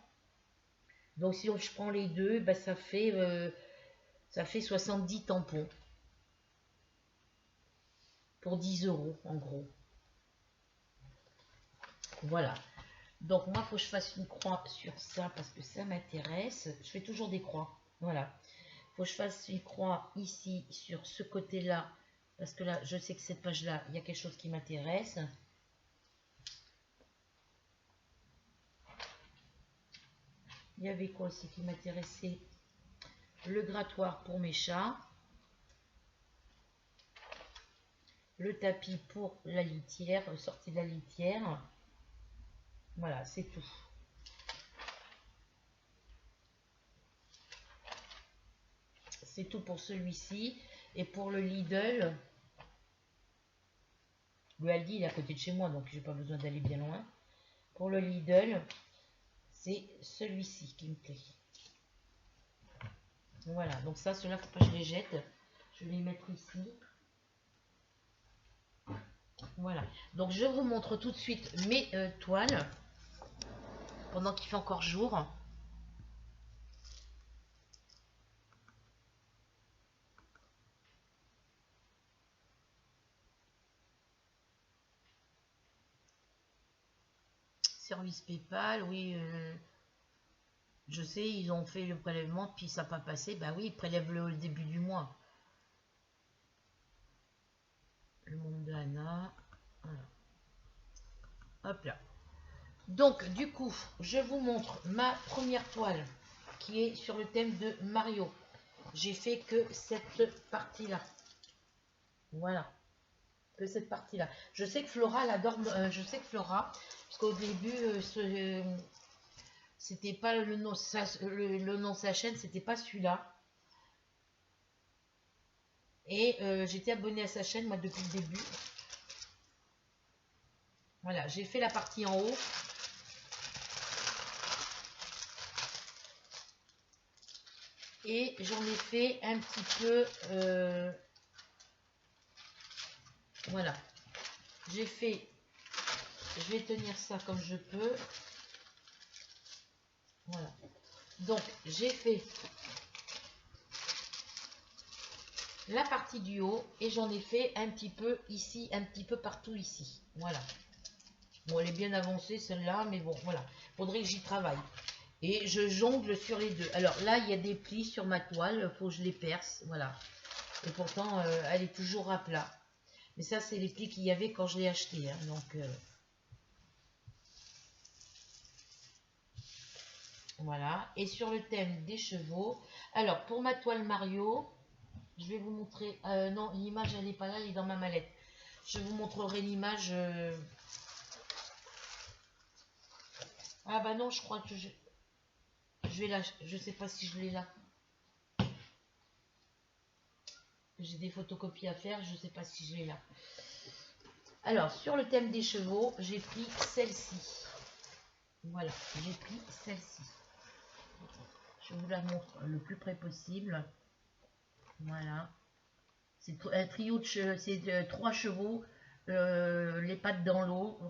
Donc si je prends les deux, ben, ça fait 70 tampons. Pour 10 € en gros. Voilà. Donc moi, il faut que je fasse une croix sur ça parce que ça m'intéresse. Je fais toujours des croix. Voilà. Il faut que je fasse une croix ici sur ce côté-là. Parce que là, je sais que cette page-là, il y a quelque chose qui m'intéresse. Il y avait quoi aussi qui m'intéressait? Le grattoir pour mes chats. Le tapis pour la litière, sortie de la litière. Voilà, c'est tout. C'est tout pour celui-ci. Et pour le Lidl, le Aldi, il est à côté de chez moi, donc j'ai pas besoin d'aller bien loin. Pour le Lidl, c'est celui-ci qui me plaît. Voilà, donc ça, ceux-là, faut pas que je les jette. Je vais les mettre ici. Voilà, donc je vous montre tout de suite mes toiles pendant qu'il fait encore jour. Service PayPal, oui, je sais, ils ont fait le prélèvement, puis ça n'a pas passé. Bah oui, ils prélèvent le début du mois. Le monde de Anna, voilà. Hop là. Donc, du coup, je vous montre ma première toile qui est sur le thème de Mario. J'ai fait que cette partie-là. Voilà. Que cette partie-là. Je sais que Flora, elle adore. Je sais que Flora, parce qu'au début, c'était pas le nom, le nom de sa chaîne, c'était pas celui-là. Et j'étais abonnée à sa chaîne, moi, depuis le début. Voilà, j'ai fait la partie en haut. Et j'en ai fait un petit peu... voilà. J'ai fait... Je vais tenir ça comme je peux. Voilà. Donc, j'ai fait la partie du haut et j'en ai fait un petit peu ici, un petit peu partout ici. Voilà. Bon, elle est bien avancée celle-là, mais bon, voilà. Faudrait que j'y travaille. Et je jongle sur les deux. Alors là, il y a des plis sur ma toile, il faut que je les perce, voilà. Et pourtant, elle est toujours à plat. Mais ça, c'est les plis qu'il y avait quand je l'ai acheté. Hein, donc, Voilà. Et sur le thème des chevaux, alors pour ma toile Mario, je vais vous montrer. Non, l'image elle n'est pas là, elle est dans ma mallette. Je vous montrerai l'image. Ah bah non, je crois que je vais là. Je sais pas si je l'ai là. J'ai des photocopies à faire, je sais pas si je l'ai là. Alors, sur le thème des chevaux, j'ai pris celle-ci. Voilà, j'ai pris celle-ci. Je vous la montre le plus près possible. Voilà. C'est un trio de chevaux, c'est 3 chevaux, les pattes dans l'eau,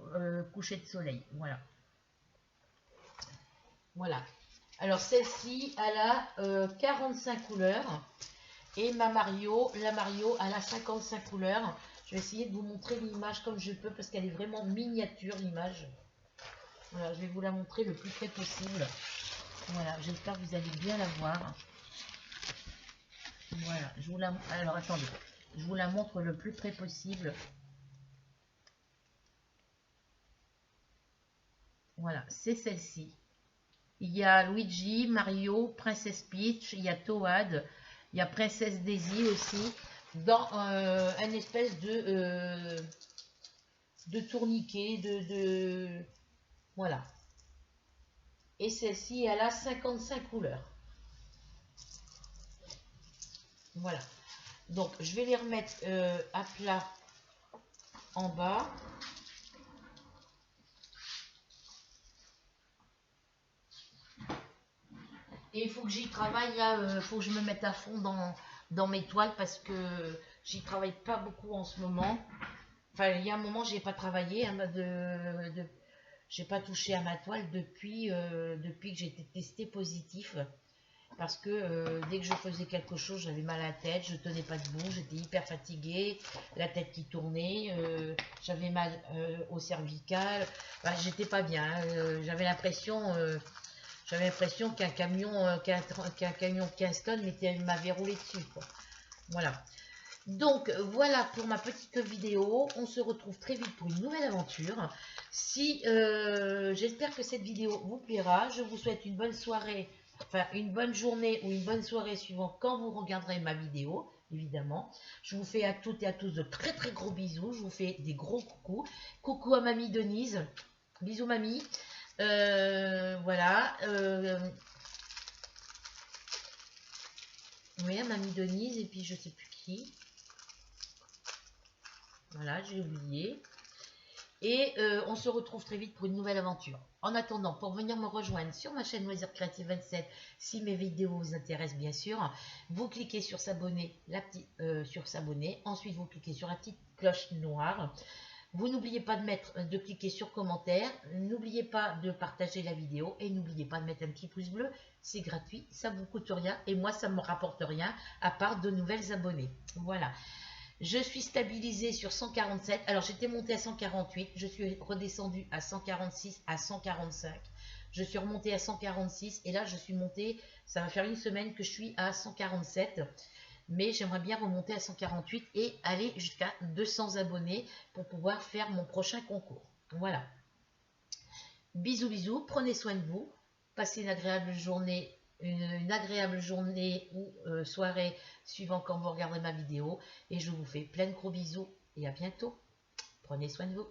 coucher de soleil. Voilà. Voilà. Alors celle-ci, elle a 45 couleurs. Et la Mario, elle a 55 couleurs. Je vais essayer de vous montrer l'image comme je peux parce qu'elle est vraiment miniature l'image. Voilà, je vais vous la montrer le plus près possible. Voilà, j'espère que vous allez bien la voir. Voilà, je vous la... Alors attendez, je vous la montre le plus près possible. Voilà, c'est celle-ci. Il y a Luigi, Mario, Princesse Peach, il y a Toad, il y a Princesse Daisy aussi, dans un espèce de tourniquet, voilà. Et celle-ci, elle a 55 couleurs. Voilà. Donc, je vais les remettre à plat en bas. Et il faut que j'y travaille, là, il faut que je me mette à fond dans mes toiles parce que j'y travaille pas beaucoup en ce moment. Enfin, il y a un moment, j'ai pas travaillé, hein, j'ai pas touché à ma toile depuis que j'ai été testée positif. Parce que dès que je faisais quelque chose, j'avais mal à la tête, je tenais pas debout, j'étais hyper fatiguée, la tête qui tournait, j'avais mal au cervical, enfin, j'étais pas bien, hein, j'avais l'impression qu'un camion, qu'un camion de 15 tonnes m'avait roulé dessus, quoi. Voilà. Donc voilà pour ma petite vidéo, on se retrouve très vite pour une nouvelle aventure. Si j'espère que cette vidéo vous plaira, je vous souhaite une bonne soirée, enfin une bonne journée ou une bonne soirée suivant quand vous regarderez ma vidéo, évidemment. Je vous fais à toutes et à tous de très très gros bisous, je vous fais des gros coucous. Coucou à mamie Denise, bisous mamie. Voilà. Oui, à mamie Denise et puis je sais plus qui. Voilà, j'ai oublié. Et on se retrouve très vite pour une nouvelle aventure. En attendant, pour venir me rejoindre sur ma chaîne Loisirs Créatifs 27, si mes vidéos vous intéressent bien sûr, vous cliquez sur s'abonner, sur s'abonner. Ensuite, vous cliquez sur la petite cloche noire. Vous n'oubliez pas de cliquer sur commentaire. N'oubliez pas de partager la vidéo et n'oubliez pas de mettre un petit pouce bleu. C'est gratuit, ça ne vous coûte rien et moi ça ne me rapporte rien à part de nouvelles abonnés. Voilà. Je suis stabilisée sur 147. Alors, j'étais montée à 148. Je suis redescendue à 146, à 145. Je suis remontée à 146. Et là, je suis montée. Ça va faire une semaine que je suis à 147. Mais j'aimerais bien remonter à 148 et aller jusqu'à 200 abonnés pour pouvoir faire mon prochain concours. Voilà. Bisous, bisous. Prenez soin de vous. Passez une agréable journée. Une agréable journée ou soirée suivant quand vous regarderez ma vidéo. Et je vous fais plein de gros bisous et à bientôt. Prenez soin de vous.